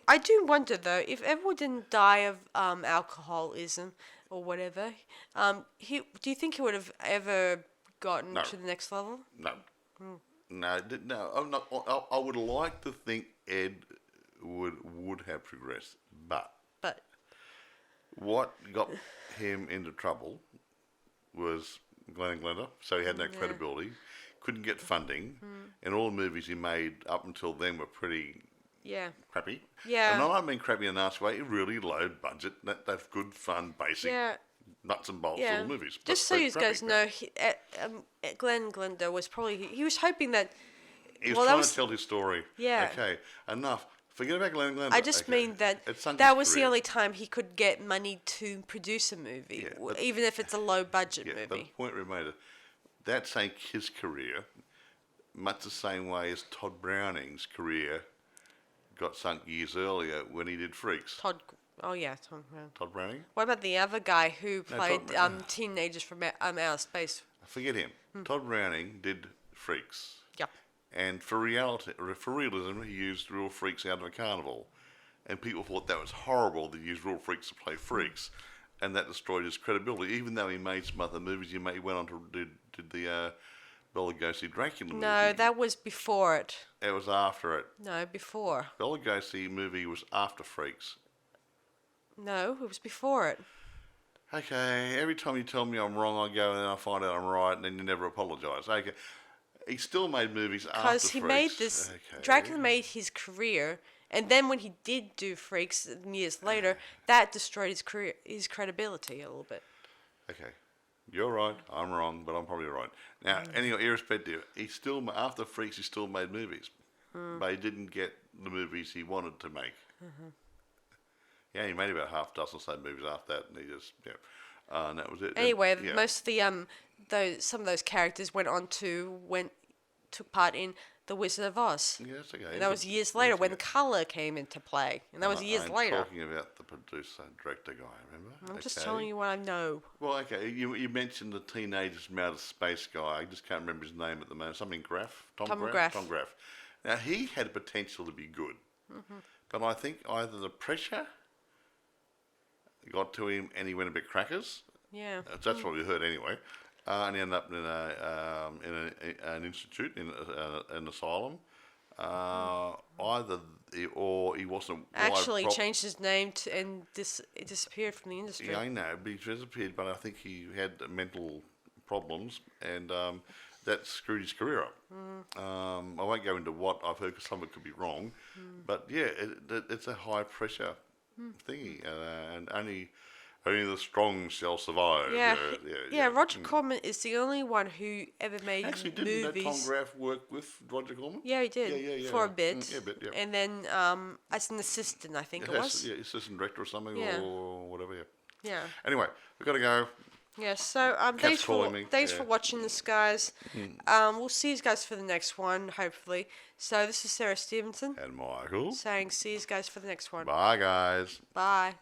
I do wonder though, if everyone didn't die of alcoholism or whatever, do you think he would have ever gotten to the next level? No. No. I'm not. I would like to think Ed would have progressed, but what got him into trouble was Glenn Glenda, so he had no credibility, couldn't get funding, and all the movies he made up until then were pretty Yeah. crappy. Yeah. And I don't mean crappy in a nasty way, really low budget, that's good, fun, basic, Yeah. nuts and bolts Yeah. little movies. Just so you guys know, Glenn Glenda was probably he was hoping that. He was well, trying that was, to tell his story. Yeah. Okay, enough. Forget about Glenn Glenda. I just Okay. mean that It sunk that his was the career. only time he could get money to produce a movie, Yeah, but- even if it's a low budget Yeah, but the movie. point we made, that sank his career, much the same way as Todd Browning's career got sunk years earlier when he did Freaks. Todd. Oh yeah, Todd Brown. Todd Browning? What about the other guy who played Todd- teenagers from outer space? Forget him. Todd Browning did Freaks. Yeah. And for realism, he used real freaks out of a carnival. And people thought that was horrible to use real freaks to play freaks. And that destroyed his credibility. Even though he made some other movies, he went on to did the Bela Lugosi Dracula movie. No, that was before it. It was after it. No, before. Bela Lugosi movie was after Freaks. No, it was before it. Okay, every time you tell me I'm wrong, I go and then I find out I'm right, and then you never apologise. Okay, he still made movies after Because Freaks. he made this. Okay. Dracula made his career, and then when he did do Freaks years later, that destroyed his career, his credibility a little bit. Okay, you're right, I'm wrong, but I'm probably right. Now, anyway, irrespective, he still after Freaks, he still made movies, but he didn't get the movies he wanted to make. Yeah, he made about half a dozen or so movies after that, and he just and that was it. Anyway, And, yeah. most of the some of those characters took part in The Wizard of Oz. Yeah, that's okay. And that was years later when colour came into play, and that was years I'm later. talking about the producer, director guy. Remember? I'm just telling you what I know. Well, okay, you mentioned the teenagers from outer space guy. I just can't remember his name at the moment. Something Graff? Tom Graff. Tom Graff. Now, he had potential to be good. But I think either the pressure got to him and he went a bit crackers. Yeah. That's what we heard anyway. And he ended up in an institute, in an asylum. Or he wasn't Actually changed his name and disappeared from the industry. Yeah, I know, but he disappeared. But I think he had mental problems, and that screwed his career up. I won't go into what I've heard because some of it could be wrong, but yeah, it's a high pressure thingy, and only the strong shall survive. Yeah, Roger Corman is the only one who ever made Actually, movies. didn't Tom Graff work with Roger Corman? Yeah, he did. Yeah. For a bit. Yeah, a bit, yeah. And then as an assistant, I think it was. Yeah, assistant director or something, Yeah. or whatever. Yeah. Yeah. Anyway, we've got to go. Yeah, so thanks calling me. thanks Yeah. for watching this, guys. We'll see you guys for the next one, hopefully. So this is Sarah Stephenson And Michael. saying see you guys for the next one. Bye, guys. Bye.